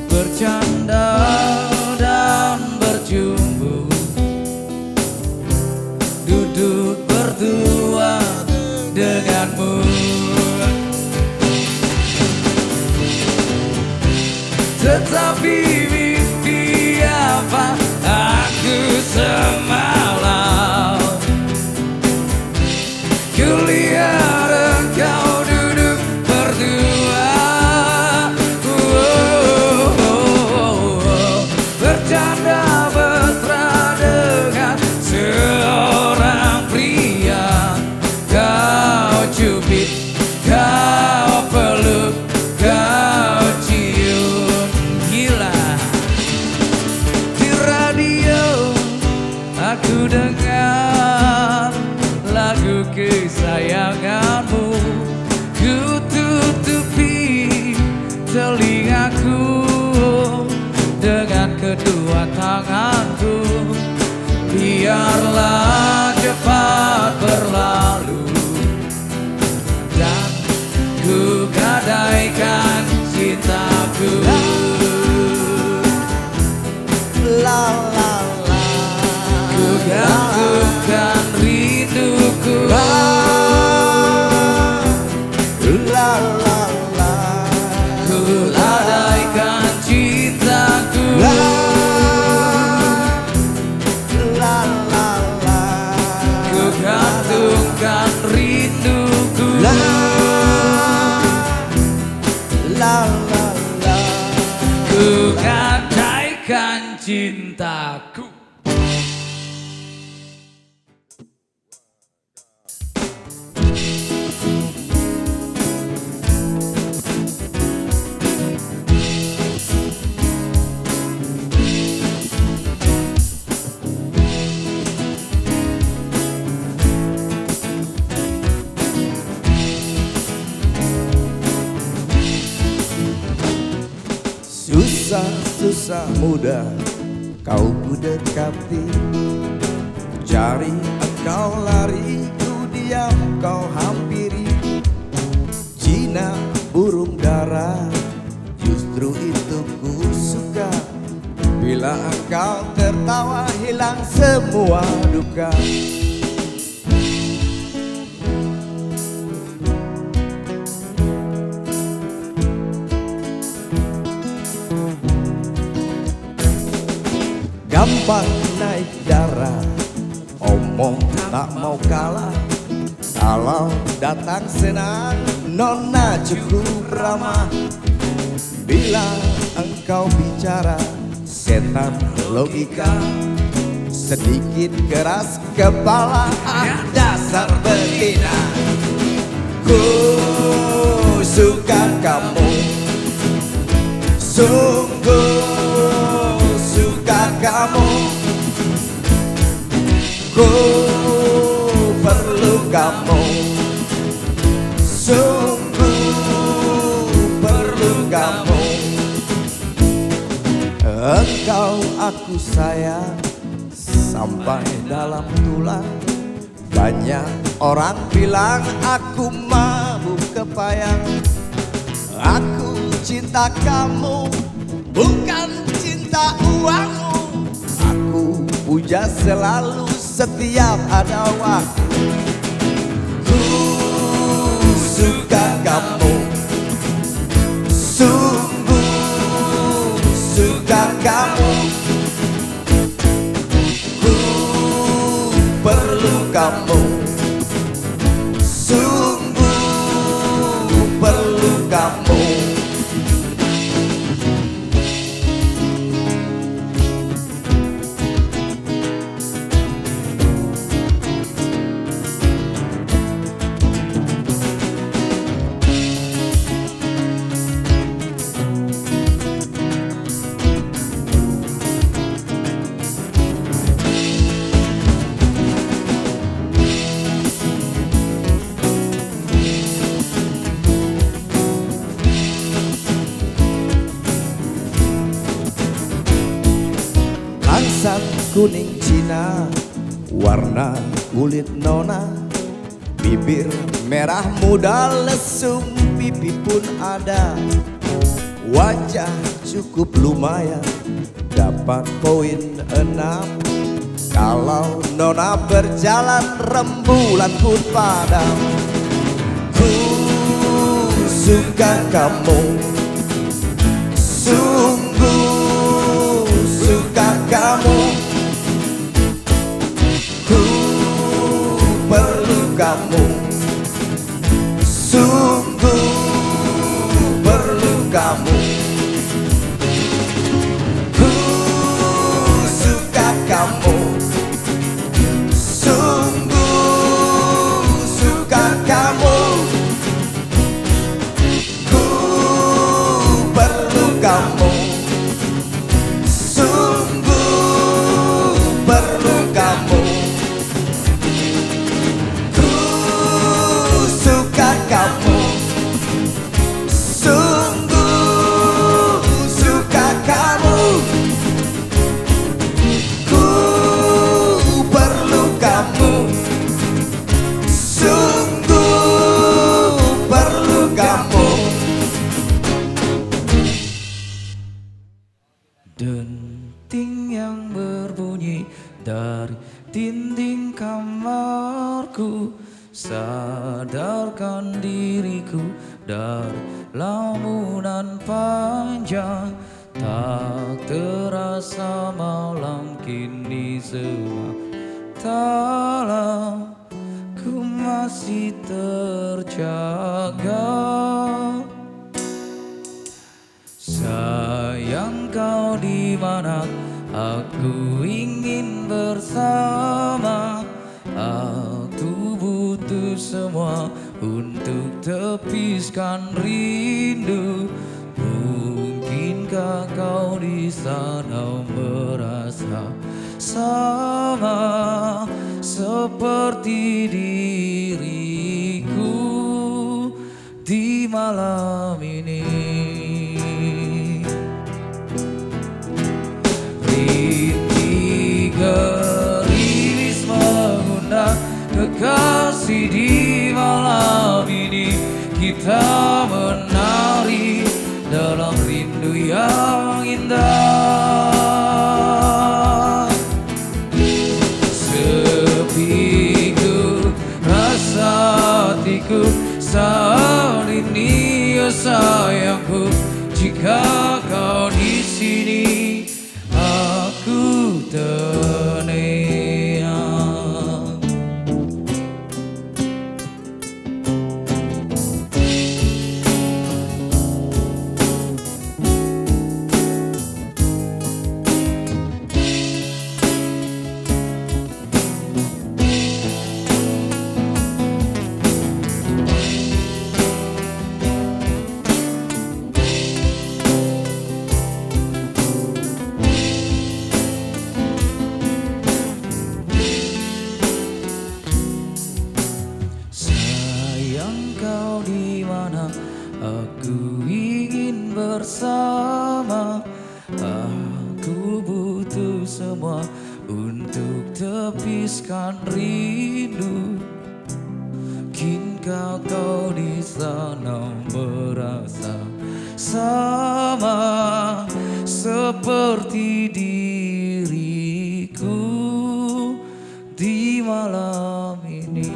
Bercanda dan berjumbu, duduk berdua denganmu. Tetapi mimpi apa aku semalam? Kulihat engkau duduk berdua, dengar lagu kesayanganmu. Ku tutupi telingaku dengan kedua tanganku. Biarlah cepat berlalu dan ku gadaikan cintaku. La la la, Ku gantungkan rinduku. la la la la, Ku gadaikan cintaku. la la la la, Ku gantungkan rinduku. la la la la. Ku gadaikan cintaku. Susah mudah kau ku dekati, cari engkau lari, ku diam kau hampiri. Cina burung dara, justru itu ku suka. Bila engkau tertawa hilang semua duka. Gampang naik darah, omong tak mau kalah. Kalau datang senang, nona cukup ramah. Bila engkau bicara, setan logika. Sedikit keras kepala, dasar betina. Ku suka kamu, sungguh kamu. Ku perlu kamu, sungguh perlu kamu. Engkau aku sayang sampai dalam tulang. Banyak orang bilang aku mabuk kepayang. Aku cinta kamu, bukan cinta uangmu. Aku puja selalu setiap ada waktu. Ku suka kamu, sungguh suka kamu. Ku perlu kamu, sungguh perlu kamu. Langsat kuning Cina, warna kulit nona. Bibir merah muda, lesung pipi pun ada. Wajah cukup lumayan, dapat poin 6. Kalau nona berjalan, rembulan pun padam. Ku suka kamu, sungguh suka kamu. Ku perlu kamu, sungguh perlu kamu. Ku suka kamu, sungguh suka kamu. Ku perlu kamu, sungguh perlu kamu. dari dinding kamarku, sadarkan diriku dari lamunan panjang. Tak terasa malam kini semalam, ku masih terjaga. Sayang kau di mana, aku ingin bersama. Aku butuh semua untuk tepiskan rindu. Mungkinkah kau di sana merasa sama seperti diriku di malam ini? Rintik gerimis mengundang kekasih di malam ini. Kita menari dalam rindu yang indah. Sepiku rasa hatiku saat ini, ya sayangku. Jika kau di sini, aku tenang. Sayang kau di mana, aku ingin bersama. Aku butuh semua untuk tepiskan rindu. Mungkinkah kau di sana merasa sama seperti diriku di malam ini?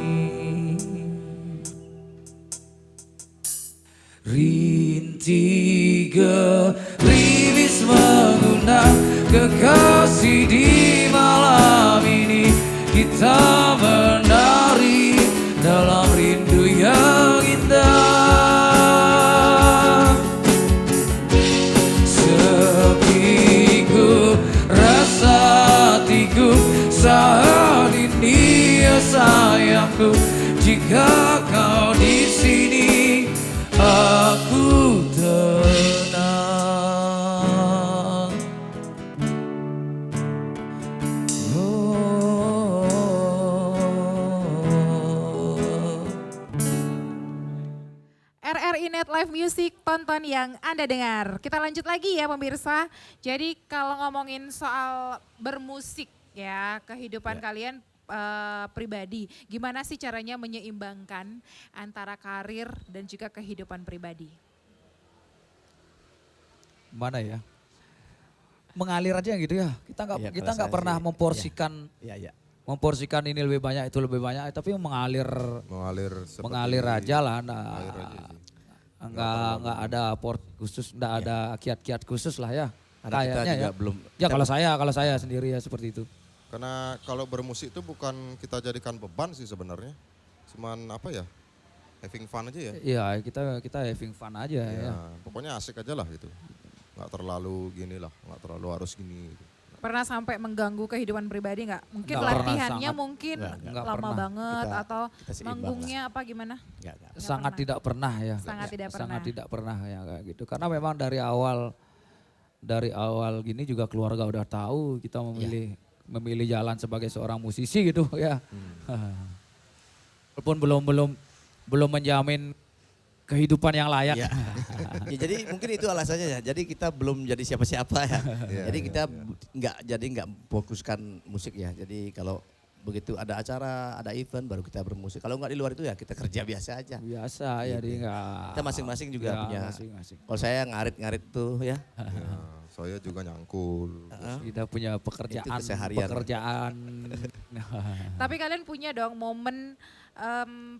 Rintik gerimis mengundang kekasih di malam ini. Kita menari dalam rindu yang indah. Sepiku rasa hatiku saat ini, ya sayangku. Jika kau di sini, aku tenang. RRI Net Live Music, tonton yang Anda dengar. Kita lanjut lagi ya pemirsa. Jadi kalau ngomongin soal bermusik ya, kehidupan kalian pribadi, gimana sih caranya menyeimbangkan antara karir dan juga kehidupan pribadi? Mana ya? Mengalir aja gitu ya. Kita Iya, kita kalau nggak saya pernah sih, memporsikan Iya. memporsikan ini lebih banyak itu lebih banyak, tapi mengalir seperti mengalir aja lah. mengalir aja sih. Enggak ada port khusus, enggak ada kiat-kiat khusus lah ya. Karena kita Kayaknya juga ya. belum. Ya kalau saya sendiri ya seperti itu. Karena kalau bermusik itu bukan kita jadikan beban sih sebenarnya. Cuman apa ya, having fun aja ya. Iya, kita having fun aja ya. Pokoknya asik aja lah gitu. Nggak terlalu gini lah, nggak terlalu harus gini. Gitu. Pernah sampai mengganggu kehidupan pribadi nggak? Mungkin Nggak pernah, latihannya sangat. mungkin Nggak lama pernah. banget atau kita seimbang manggungnya apa gimana? Enggak. Sangat pernah. tidak pernah ya. Sangat tidak pernah. Sangat tidak pernah ya kayak gitu. Karena memang dari awal gini juga keluarga udah tahu kita memilih jalan sebagai seorang musisi gitu ya. Walaupun belum menjamin kehidupan yang layak. Ya. Ya, jadi mungkin itu alasannya ya. Jadi kita belum jadi siapa-siapa ya. Jadi kita nggak fokuskan musik ya. Jadi kalau begitu ada acara, ada event baru kita bermusik. Kalau nggak di luar itu ya kita kerja biasa aja. Biasa ya, jadi nggak. Kita masing-masing juga ya, punya. masing-masing. Kalau saya ngarit-ngarit tuh ya. saya juga nyangkul. Kita punya pekerjaan, keseharian. pekerjaan. Tapi kalian punya dong momen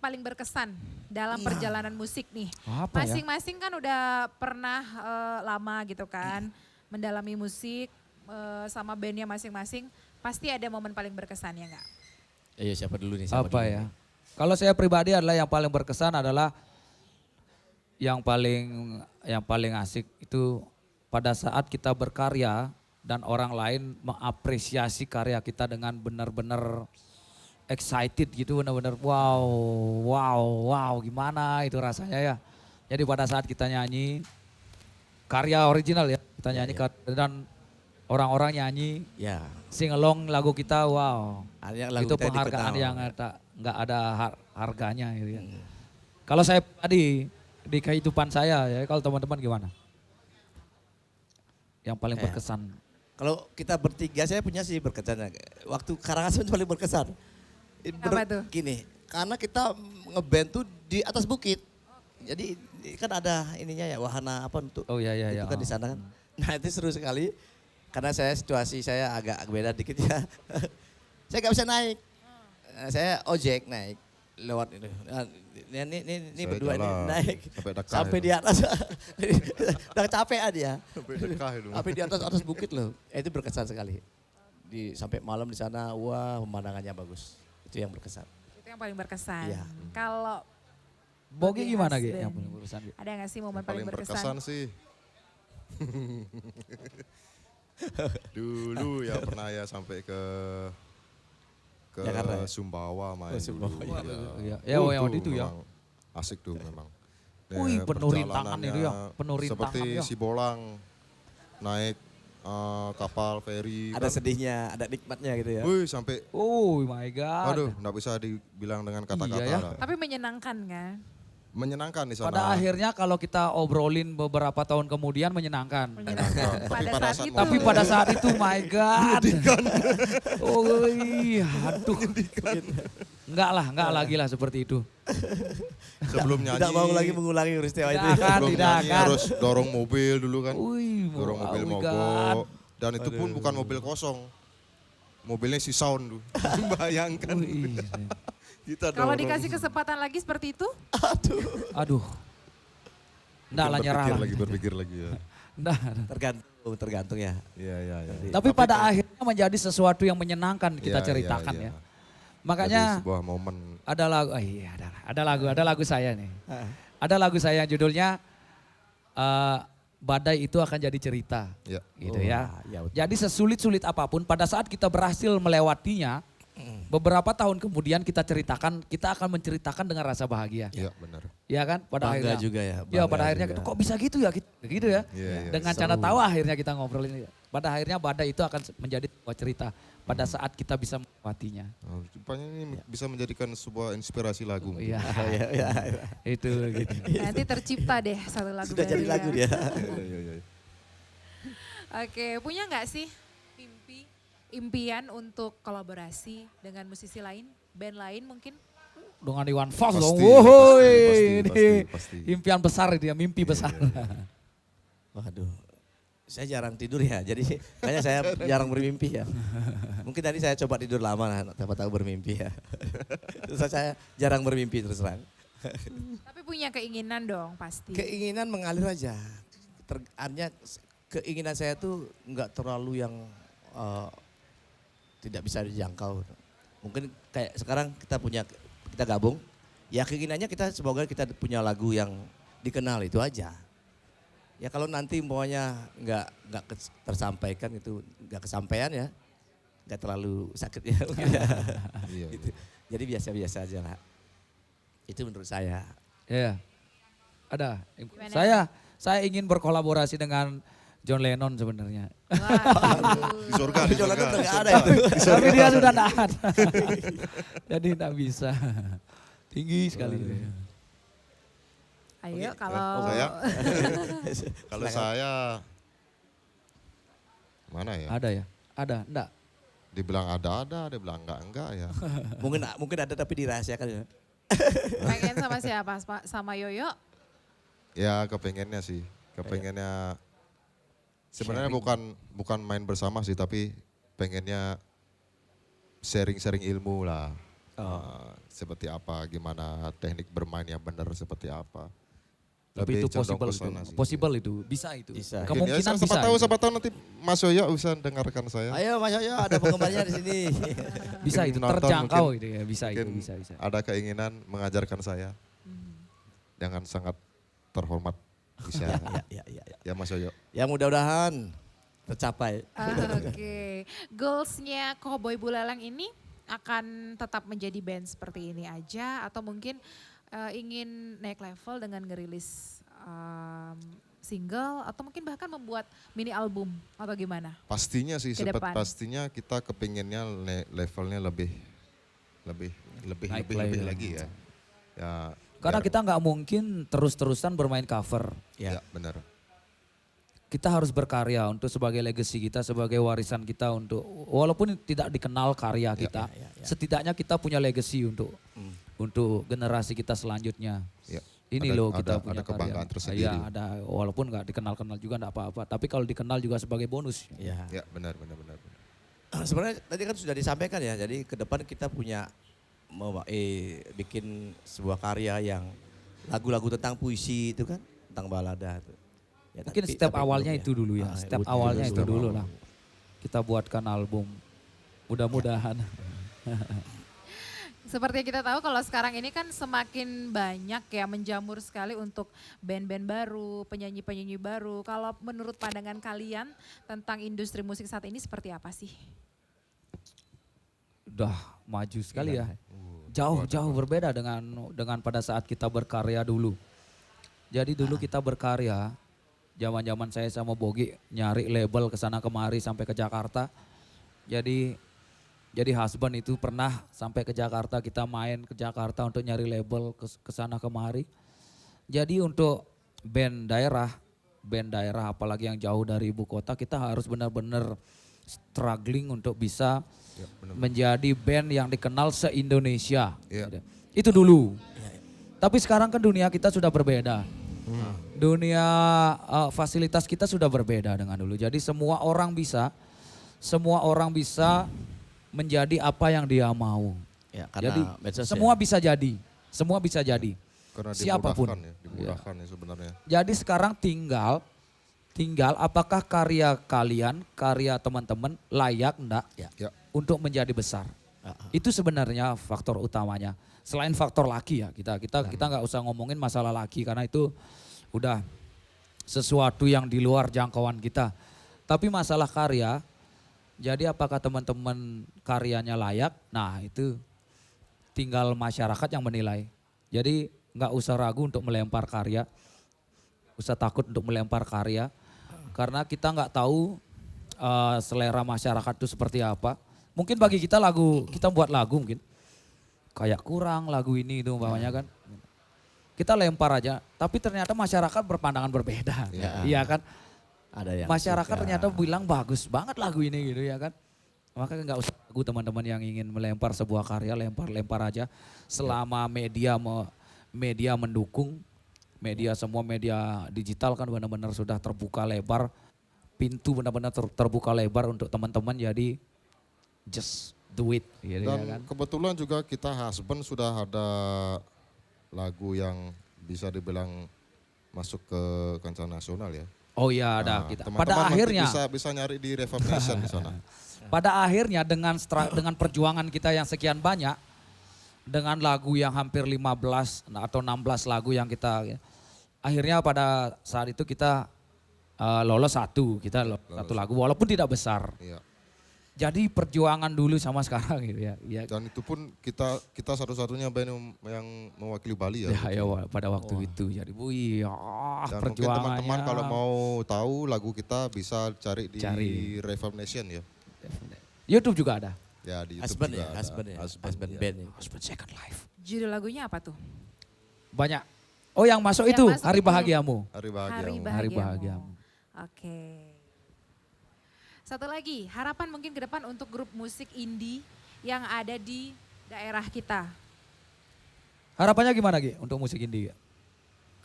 paling berkesan dalam perjalanan musik nih. Apa ya? Masing-masing kan udah pernah lama gitu kan mendalami musik sama bandnya masing-masing. Pasti ada momen paling berkesannya nggak? Ayo siapa dulu nih? Siapa Apa dulu? ya? Kalau saya pribadi adalah yang paling berkesan adalah yang paling asik itu pada saat kita berkarya dan orang lain mengapresiasi karya kita dengan benar-benar excited gitu, benar-benar wow gimana itu rasanya ya. Jadi pada saat kita nyanyi karya original ya, kita nyanyi dan orang-orang nyanyi Ya. sing along lagu kita, wow. Lagu Itu kita penghargaan dikenal. yang nggak ada harganya gitu ya. Kalau saya tadi di kehidupan saya ya, kalau teman-teman gimana? Yang paling berkesan. Kalau kita bertiga saya punya sih berkesan. Waktu Karangasem itu paling berkesan. Apa tuh? Gini, karena kita ngeband tuh di atas bukit. Jadi kan ada ininya ya wahana apa untuk Oh iya itu kan di sana kan. Nah itu seru sekali. Karena situasi saya agak beda dikit ya. Saya nggak bisa naik. Saya ojek naik lewat itu. Nah, ini Saya berdua ini jalan naik sampai Dakar sampai itu. di atas. Udah capek dia. Sampai Dekah itu. Sampai di atas bukit loh. Itu berkesan sekali. Sampai malam di sana, wah pemandangannya bagus. Itu yang berkesan. Itu yang paling berkesan. Iya. Kalau Bogi Bogi gimana husband. Gi yang paling berkesan? Gi? ada nggak sih momen Yang paling berkesan? sih. Dulu ya pernah ya sampai ke Jakarta ya? Sumbawa main Oh, Sumbawa, dulu. iya. Ya, yang waktu itu ya. memang asik tuh memang. Wih, penuh rintangan itu ya, perjalanannya penuh rintangan Seperti ya. si Bolang naik kapal feri. Ada kan. sedihnya, ada nikmatnya gitu ya. Wih sampai, Oh my god. aduh nggak bisa dibilang dengan kata-kata Iya ya. lah. Tapi menyenangkan kan? Menyenangkan di sana. Pada akhirnya kalau kita obrolin beberapa tahun kemudian menyenangkan. Menyenangkan. Tapi pada saat itu. Tapi pada saat itu my god. Oh iya, aduh. Enggak lagi lah seperti itu. Sebelum nyanyi, Tidak mau lagi mengulangi peristiwa itu. Tidak akan, sebelum tidak nyanyi akan. harus dorong mobil dulu kan. Wih, Dorong mobil oh my mogok. God. Dan itu pun bukan mobil kosong. Mobilnya si sound tuh. Bayangkan. Wih, Kita Kalau dorong. dikasih kesempatan lagi seperti itu, aduh. Enggak lah nyerah lah. Berpikir lagi ya. Nggak. Tergantung ya. Iya. Tapi pada akhirnya menjadi sesuatu yang menyenangkan kita Iya, ceritakan iya. ya. Makanya Jadi sebuah momen. ada lagu, ada lagu saya nih. Ada lagu saya yang judulnya Badai Itu Akan Jadi Cerita. Ya. Gitu ya. ya betul. Jadi sesulit-sulit apapun pada saat kita berhasil melewatinya, beberapa tahun kemudian kita ceritakan, kita akan menceritakan dengan rasa bahagia. Iya benar. Iya kan? Pada Bangga akhirnya. juga ya. Ya pada bangga akhirnya juga. gitu, kok bisa gitu ya? Gitu ya. Iya, iya. Dengan cara tawa akhirnya kita ngobrolin. Pada akhirnya badai itu akan menjadi sebuah cerita pada saat kita bisa melewatinya. Oh, rupanya ini bisa menjadikan sebuah inspirasi lagu. Iya, Iya. itu gitu. nanti tercipta deh satu lagu Sudah jadi baru lagu ya. dia. Iya. Oke, punya nggak sih impian untuk kolaborasi dengan musisi lain, band lain mungkin? Dengan Iwan Fals Pasti, dong. pasti, Woi, pasti, ini pasti. impian besar dia, mimpi besar. Waduh. Saya jarang tidur ya, jadi kayaknya saya jarang bermimpi ya. Mungkin tadi saya coba tidur lama, nah, siapa tahu bermimpi ya. Terus saya jarang bermimpi terus terang. Tapi punya keinginan dong pasti. Keinginan mengalir aja. Artinya keinginan saya tuh nggak terlalu yang tidak bisa dijangkau. Mungkin kayak sekarang kita gabung, ya keinginannya kita semoga kita punya lagu yang dikenal itu aja. Ya kalau nanti umpamanya nggak tersampaikan itu nggak kesampaian ya, nggak terlalu sakit ya. Iya. Gitu. Jadi biasa-biasa aja lah. Itu menurut saya. Ya, ada. Gimana? Saya ingin berkolaborasi dengan John Lennon sebenarnya. Di surga, di Jualan surga. udah nggak ada ya. Tapi dia sudah tidak ada. Jadi tidak bisa. Tinggi sekali. Ayo Oh, kalau saya? Kalau saya mana ya? Ada ya? Ada, enggak? Dibilang ada, dibilang enggak ya. Mungkin ada tapi dirahasiakan ya. pengen sama siapa? Sama Yoyo? Ya kepengennya sih, kepengennya Sebenarnya bukan main bersama sih, tapi pengennya sharing-sharing ilmu lah. Seperti apa, gimana teknik bermain yang benar seperti apa. Tapi itu condong possible ke sana itu. sih. Possible itu. Bisa itu. Bisa. Kemungkinan Siapa bisa. tahu, itu. siapa tahu nanti Mas Yoyo bisa dengarkan saya. Ayo Mas Yoyo, ada penggemarnya di sini. Bisa itu. Nonton Terjangkau mungkin- itu ya. Bisa itu. Mungkin Bisa. ada keinginan mengajarkan saya. Dengan sangat terhormat bisa. Ya Mas Yoyo. Ya mudah-mudahan tercapai. Oke, goalsnya Cowboy Buleleng ini akan tetap menjadi band seperti ini aja atau mungkin ingin naik level dengan ngerilis single atau mungkin bahkan membuat mini album atau gimana? Pastinya sih, Ke depan. pastinya kita kepinginnya levelnya lebih Naik lagi ya. Ya. Karena biar- kita nggak mungkin terus-terusan bermain cover. ya benar. Kita harus berkarya untuk sebagai legacy kita, sebagai warisan kita untuk walaupun tidak dikenal karya kita, setidaknya kita punya legacy untuk generasi kita selanjutnya. Ya. Ini Ada- loh kita ada- punya ada kebanggaan karya. tersendiri. Iya, ada walaupun nggak dikenal-kenal juga nggak apa-apa, tapi kalau dikenal juga sebagai bonus. Ya. Ya benar. Sebenarnya tadi kan sudah disampaikan ya, jadi ke depan kita punya bikin sebuah karya yang lagu-lagu tentang puisi itu kan, tentang balada itu. Ya, Mungkin tapi- step tapi awalnya belum ya. itu dulu ya, step awalnya itu dulu lah. Kita buatkan album, mudah-mudahan. Seperti yang kita tahu kalau sekarang ini kan semakin banyak ya menjamur sekali untuk band-band baru, penyanyi-penyanyi baru. Kalau menurut pandangan kalian tentang industri musik saat ini seperti apa sih? Udah maju sekali ya. Jauh berbeda dengan pada saat kita berkarya dulu. Jadi dulu kita berkarya, zaman-zaman saya sama Bogi nyari label ke sana kemari sampai ke Jakarta. Jadi husband itu pernah sampai ke Jakarta, kita main ke Jakarta untuk nyari label ke sana kemari. Jadi untuk band daerah apalagi yang jauh dari ibu kota, kita harus benar-benar struggling untuk bisa menjadi band yang dikenal se-Indonesia. Iya. Itu dulu. Tapi sekarang kan dunia kita sudah berbeda. Dunia fasilitas kita sudah berbeda dengan dulu. Jadi semua orang bisa menjadi apa yang dia mau. Ya, karena Jadi medsos ya. semua bisa jadi. Karena Siapapun. dimudahkan ya sebenarnya. Jadi sekarang tinggal apakah karya kalian, karya teman-teman layak enggak Ya. untuk menjadi besar. Itu sebenarnya faktor utamanya. Selain faktor laki ya, kita nggak usah ngomongin masalah laki karena itu udah sesuatu yang di luar jangkauan kita. Tapi masalah karya, jadi apakah teman-teman karyanya layak? Nah itu tinggal masyarakat yang menilai. Jadi nggak usah ragu untuk melempar karya, usah takut untuk melempar karya, karena kita nggak tahu selera masyarakat itu seperti apa. Mungkin bagi kita buat lagu mungkin kayak kurang lagu ini itu umpamanya kan. Kita lempar aja, tapi ternyata masyarakat berpandangan berbeda. Iya kan? Ada yang Masyarakat suka. ternyata bilang bagus banget lagu ini gitu ya kan. Maka nggak usah ragu teman-teman yang ingin melempar sebuah karya, lempar aja. Selama media mendukung, semua media digital kan benar-benar sudah terbuka lebar. Pintu benar-benar terbuka lebar untuk teman-teman, jadi just do it. Gitu ya Dan kan. kebetulan juga kita husband sudah ada lagu yang bisa dibilang masuk ke kancah nasional ya. Oh iya ada Nah, kita. teman-teman Pada nanti akhirnya, bisa nyari di Reverb Nation di sana. pada akhirnya dengan perjuangan kita yang sekian banyak, dengan lagu yang hampir 15 atau 16 lagu yang kita, akhirnya pada saat itu kita lolos satu lagu walaupun tidak besar. Iya. Jadi perjuangan dulu sama sekarang gitu ya. Ya, Dan itu pun kita satu-satunya band yang mewakili Bali ya. ya, pada waktu itu. Jadi Dan mungkin perjuangannya. teman-teman kalau mau tahu lagu kita bisa cari di Cari. Reverb Nation ya. YouTube juga ada. Ya di YouTube Husband juga ya, ada. husband ya. band. Ya. Husband Second Life. Judul lagunya apa tuh? Banyak. Oh yang masuk Yang itu masuk Hari itu. Bahagiamu. Hari bahagia. Hari Hari Bahagiamu. Bahagiamu. Oke. Satu lagi, harapan mungkin ke depan untuk grup musik indie yang ada di daerah kita. Harapannya gimana Gi untuk musik indie?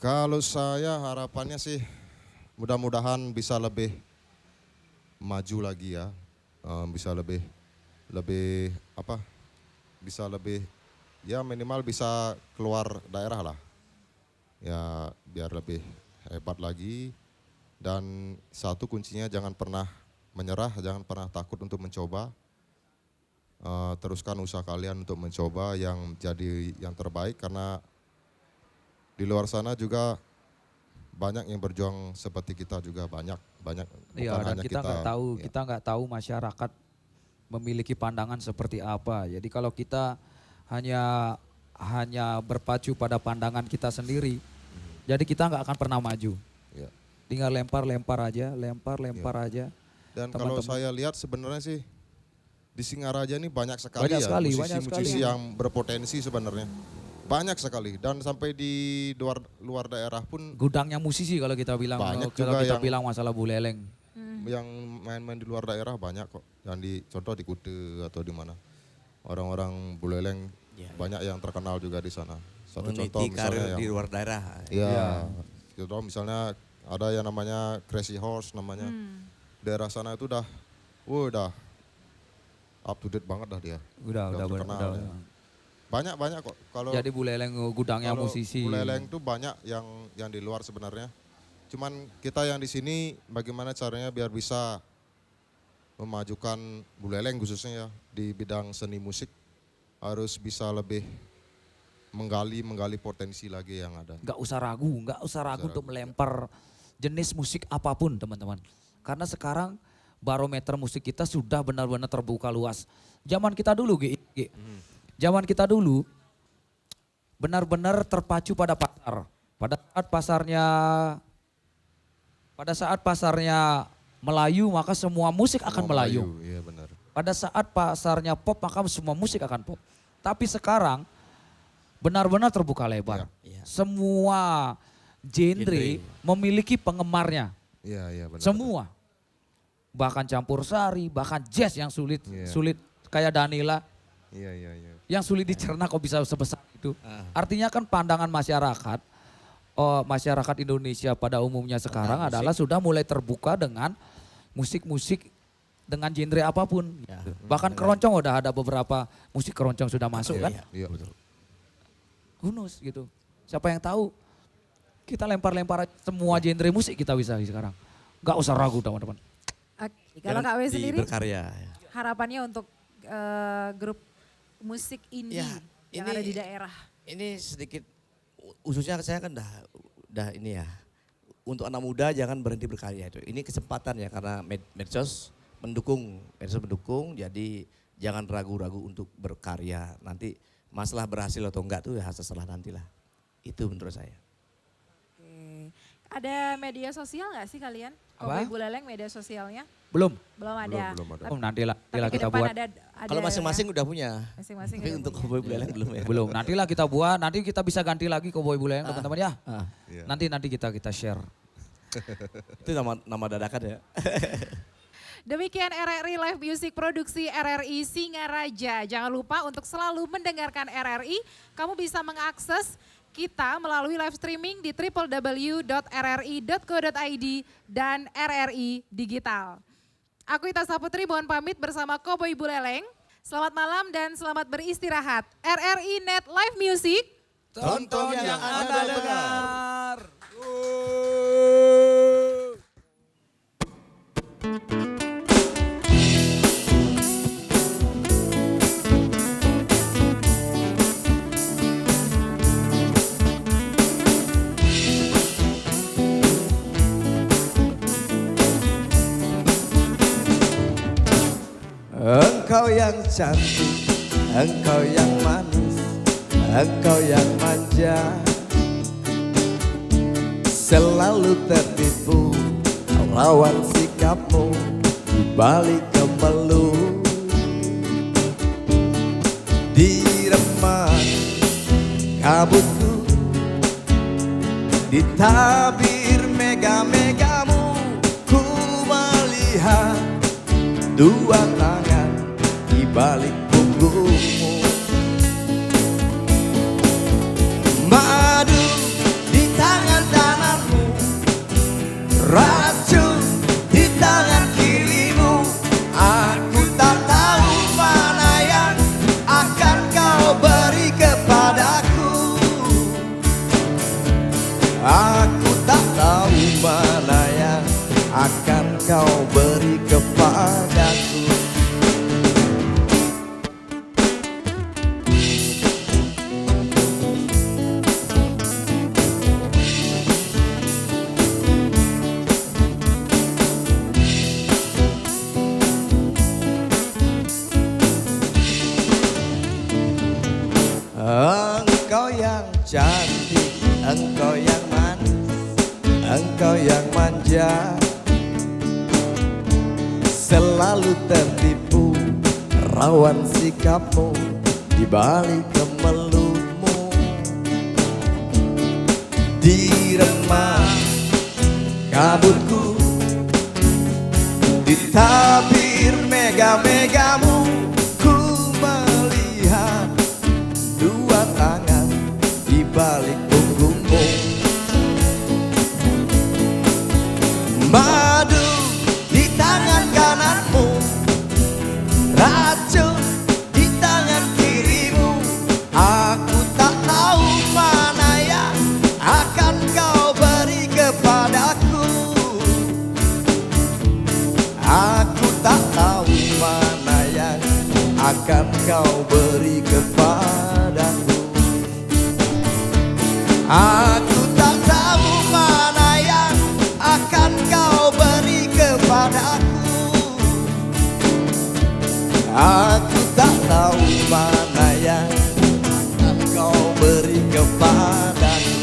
Kalau saya harapannya sih mudah-mudahan bisa lebih maju lagi ya, bisa lebih apa? Bisa lebih ya minimal bisa keluar daerah lah. Ya biar lebih hebat lagi. Dan satu kuncinya jangan pernah menyerah, jangan pernah takut untuk mencoba. Teruskan usaha kalian untuk mencoba yang jadi yang terbaik karena di luar sana juga banyak yang berjuang seperti kita juga banyak Iya, bukan dan hanya kita nggak tahu, ya. kita nggak tahu masyarakat memiliki pandangan seperti apa. Jadi kalau kita hanya berpacu pada pandangan kita sendiri, jadi kita nggak akan pernah maju. Ya. Tinggal lempar aja, lempar aja. Dan kalau Teman-teman. saya lihat sebenarnya sih di Singaraja ini banyak sekali Banyak ya sekali, musisi-musisi yang berpotensi sebenarnya. Banyak sekali dan sampai di luar daerah pun Gudangnya musisi kalau kita bilang, Banyak kalau juga kita yang- bilang masalah Buleleng. yang main-main di luar daerah banyak kok. Yang contoh di Kute atau di mana. Orang-orang Buleleng Ya. banyak yang terkenal juga di sana. Satu Meniti contoh karir misalnya di yang luar daerah. Iya. Contoh misalnya ada yang namanya Crazy Horse namanya. Daerah sana itu udah up to date banget dah dia. Udah terkenal ya. Banyak kok. Kalau Jadi Buleleng gudangnya kalau musisi. Buleleng tuh banyak yang di luar sebenarnya. Cuman kita yang di sini bagaimana caranya biar bisa memajukan Buleleng khususnya ya di bidang seni musik harus bisa lebih menggali potensi lagi yang ada. Nggak usah ragu untuk melempar jenis musik apapun teman-teman. Karena sekarang barometer musik kita sudah benar-benar terbuka luas. Zaman kita dulu, Gi. Zaman kita dulu benar-benar terpacu pada pasar. Pada saat pasarnya Melayu maka semua musik akan Melayu. Iya benar. Pada saat pasarnya pop maka semua musik akan pop. Tapi sekarang benar-benar terbuka lebar. Iya. Semua genre memiliki penggemarnya. Iya benar. Semua. Bahkan campur sari, bahkan jazz yang sulit Iya. kayak Danila Iya. yang sulit dicerna kok bisa sebesar itu. Artinya kan pandangan masyarakat Indonesia pada umumnya sekarang adalah sudah mulai terbuka dengan musik-musik dengan genre apapun. Ya. Bahkan keroncong udah ada beberapa musik keroncong sudah masuk kan. Iya betul. Who knows gitu. Siapa yang tahu? Kita lempar-lempar semua genre musik kita bisa sekarang. Gak usah ragu teman-teman. Oke, kalau Kak W sendiri Berkarya. Ya. harapannya untuk grup musik indie Ya, yang ini- ada di daerah. Ini sedikit khususnya saya kan dah ini ya. Untuk anak muda jangan berhenti berkarya itu. Ini kesempatan ya karena medsos mendukung, jadi jangan ragu-ragu untuk berkarya. Nanti masalah berhasil atau enggak tuh ya setelah nantilah. Itu menurut saya. Oke. Ada media sosial nggak sih kalian? Apa? Cowboy Buleleng media sosialnya? Belum. Belum ada. Belum ada. Oh, nantilah Tapi ke kita depan buat. ada Kalau ya. masing-masing udah punya. Masing-masing Tapi udah untuk punya. Cowboy Buleleng belum ya. Belum, nantilah kita buat, nanti kita bisa ganti lagi Cowboy Buleleng teman-teman ya. Iya. Nanti kita share. Itu nama dadakan ya. Demikian RRI Live Music Produksi RRI Singaraja. Jangan lupa untuk selalu mendengarkan RRI. Kamu bisa mengakses kita melalui live streaming di www.rri.co.id dan RRI Digital. Aku Ita Saputri mohon pamit bersama Cowboy Buleleng. Selamat malam dan selamat beristirahat. RRI Net Live Music. Tonton yang Anda dengar. Engkau yang cantik, engkau yang manis, engkau yang manja, selalu tertipu lawan sikapmu di balik kemelut. Di remah kabutku, di tabir mega-megamu, ku melihat dua tangan di balik punggungmu. Madu di tangan kananmu, racun di tangan kirimu. Engkau yang cantik, engkau yang manis, engkau yang manja. Selalu tertipu rawan sikapmu di balik kemelumu. Di remah kabutku, di tabir mega-megamu, ku melihat dua tangan di balik punggungmu. Madu di tangan kananmu, racun di tangan kirimu. Aku tak tahu mana yang akan kau beri kepadaku. Aku tak tahu mana yang akan kau beri kepadaku. Aku tak tahu mana yang akan kau beri kepadaku. Aku tak tahu mana yang akan kau beri kepadaku.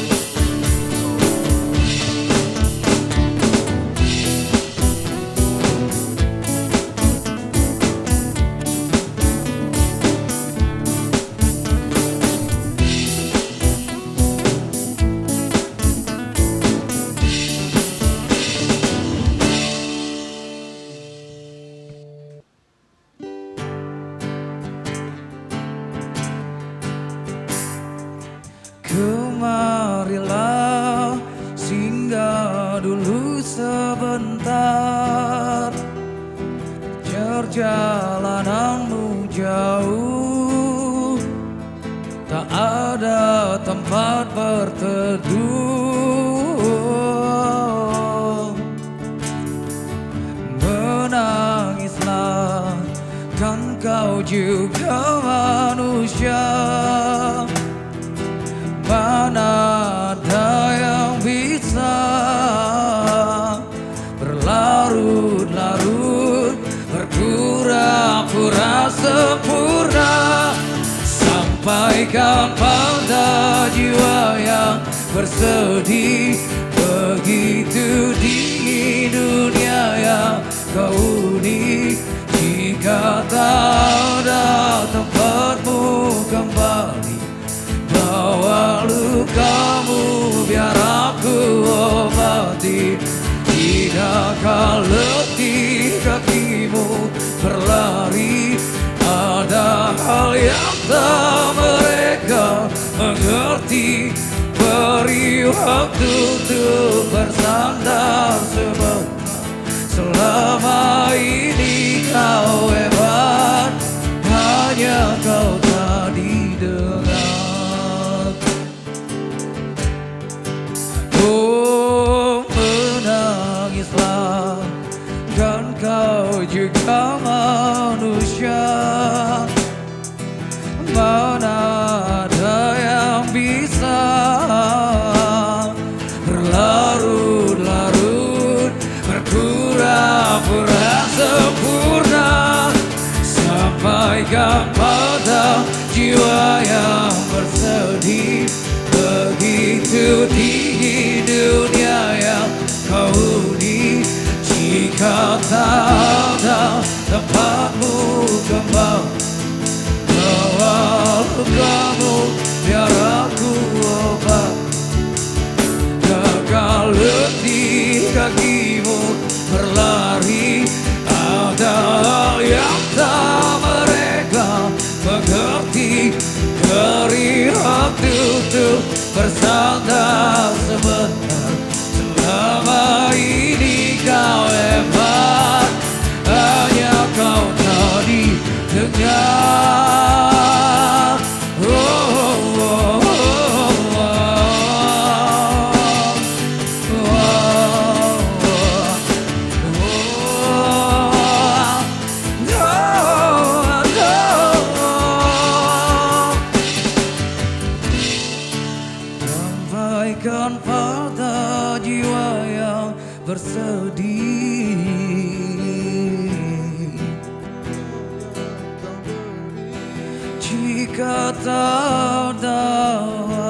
Kemarilah singgah dulu sebentar, perjalananmu jauh, tak ada tempat berteduh. Menangislah, kan kau juga manusia. Mana ada yang bisa berlarut-larut, berpura-pura sempurna. Sampaikan pada jiwa yang bersedih, begitu dingin dunia yang kau huni. Jika tak ada tempatmu kembali, bawa lukamu biar aku obati. Tidakkah letih kakimu berlari? Ada hal yang tak mereka mengerti. Beri waktu untuk bersandar sebentar. Selama ini kau hebat, hanya kau tak didengar. Oh, menangislah, kan kau juga manusia. Mana ada yang bisa berlarut-larut, berpura-pura sempurna. Sampaikan pada jiwa yang bersedih, begitu tinggi dunia yang kau huni. Jika tak ada tempatmu kembali, bawa lukamu biar aku obat. Gagal letih kakimu berlari. Ada hal yang tak mereka mengerti. Beri waktu untuk bersandar sebentar. Selama ini kau hebat, hanya kau tak didengar. Oh, oh, oh, oh, jika tak dapat.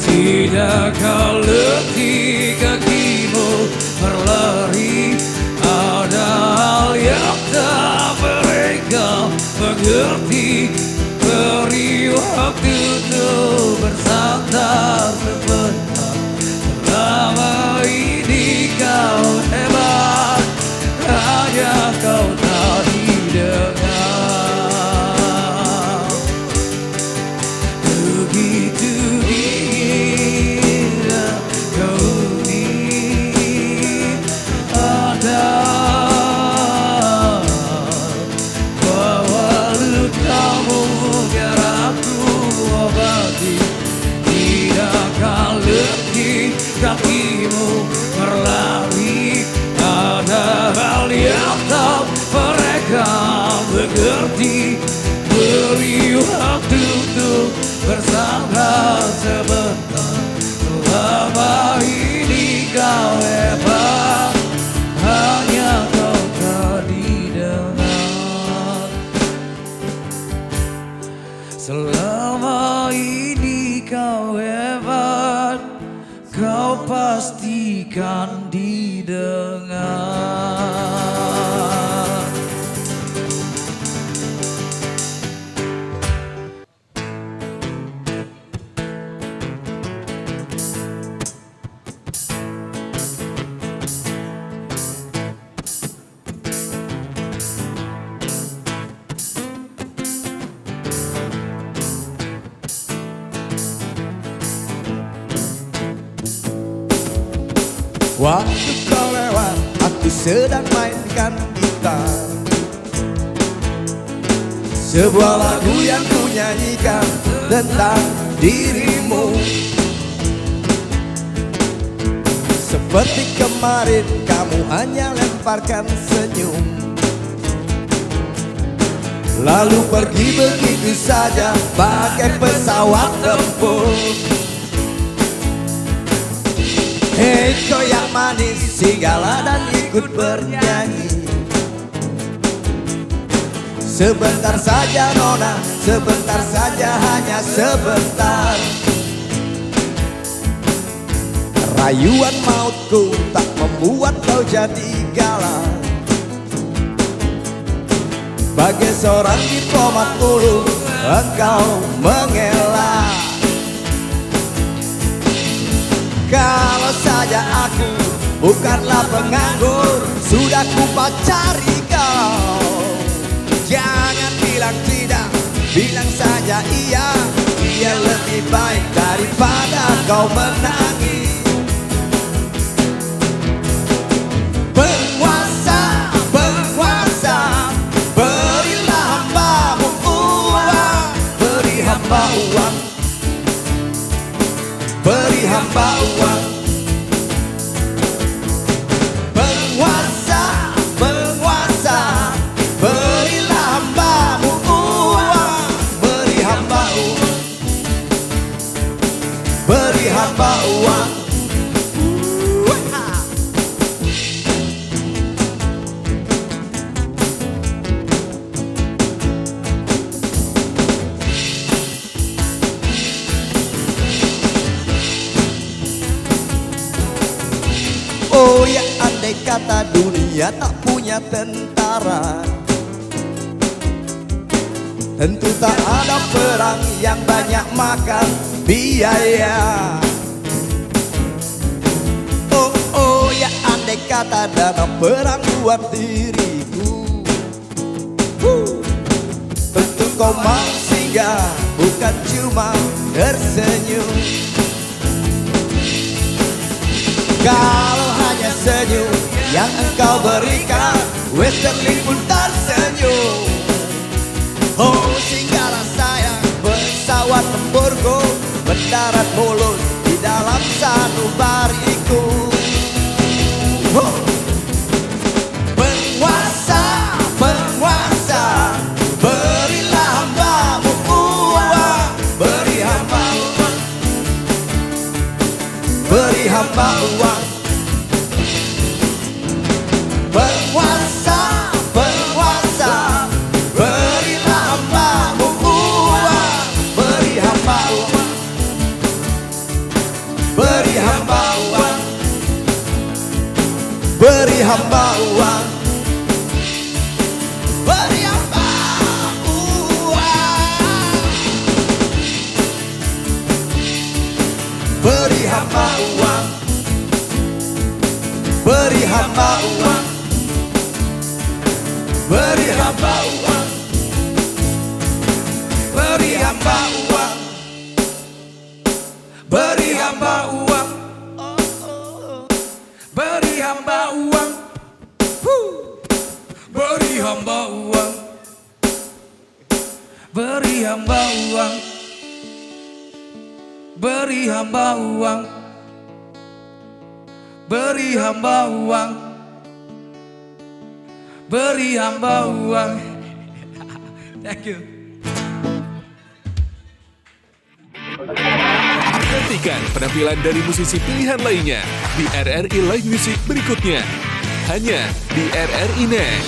Tidakkah letih kakimu berlari? Ada hal yang tak mereka mengerti. Beri waktu untuk bersandar sebentar. Selama ini kau hebat, hanya kau tak didengar. Begitu dingin kau ini ada, bahwa lukamu biar aku obati. Tidakkah letih kakimu berlari? Ada hal yang tak mereka mengerti. Beri waktu untuk bersandar sebentar. Selama ini kau hebat, hanya kau tak didengar. Selama ini kau hebat, kau pastikan didengar. Waktu kau lewat, aku sedang mainkan gitar. Sebuah lagu yang ku nyanyikan tentang dirimu. Seperti kemarin kamu hanya lemparkan senyum, lalu pergi begitu saja pakai pesawat tempur. Hei kau yang manis, singgahlah dan ikut bernyanyi. Sebentar saja nona, sebentar saja, hanya sebentar. Rayuan mautku tak membuat kau jadi galau. Bagai seorang diplomat dulu, engkau mengelak. Kalau saja aku bukanlah penganggur, sudah ku pacari kau. Jangan bilang tidak, bilang saja iya. Dia lebih baik daripada kau menangis. Penguasa, penguasa, berilah hambamu uang. Beri hamba uang, beri hamba uang. Penguasa, penguasa, berilah hambamu uang. Beri hamba uang, beri hamba uang. Oh ya, andai kata dunia tak punya tentara, tentu tak ada perang yang banyak makan biaya. Oh ya, andai kata dana perang buat diriku, tentu kau mau singgah, bukan cuma tersenyum. Kalau hanya senyum yang engkau berikan, Westerling pun tersenyum. Oh singgahlah sayang, pesawat tempurku mendarat mulus di dalam sanubariku. Oh. Penguasa, penguasa, berilah hambamu uang. Beri hamba uang, beri hamba uang. Beri hamba uang, beri hamba uang, beri hamba uang, beri hamba uang, beri hamba uang, beri hamba uang, beri hamba uang, Beri hamba uang, beri hamba uang, beri hamba uang, beri hamba uang, beri hamba uang, beri hamba uang. Thank you. Nantikan penampilan dari musisi pilihan lainnya di RRI Live Music berikutnya. Hanya di RRI Net.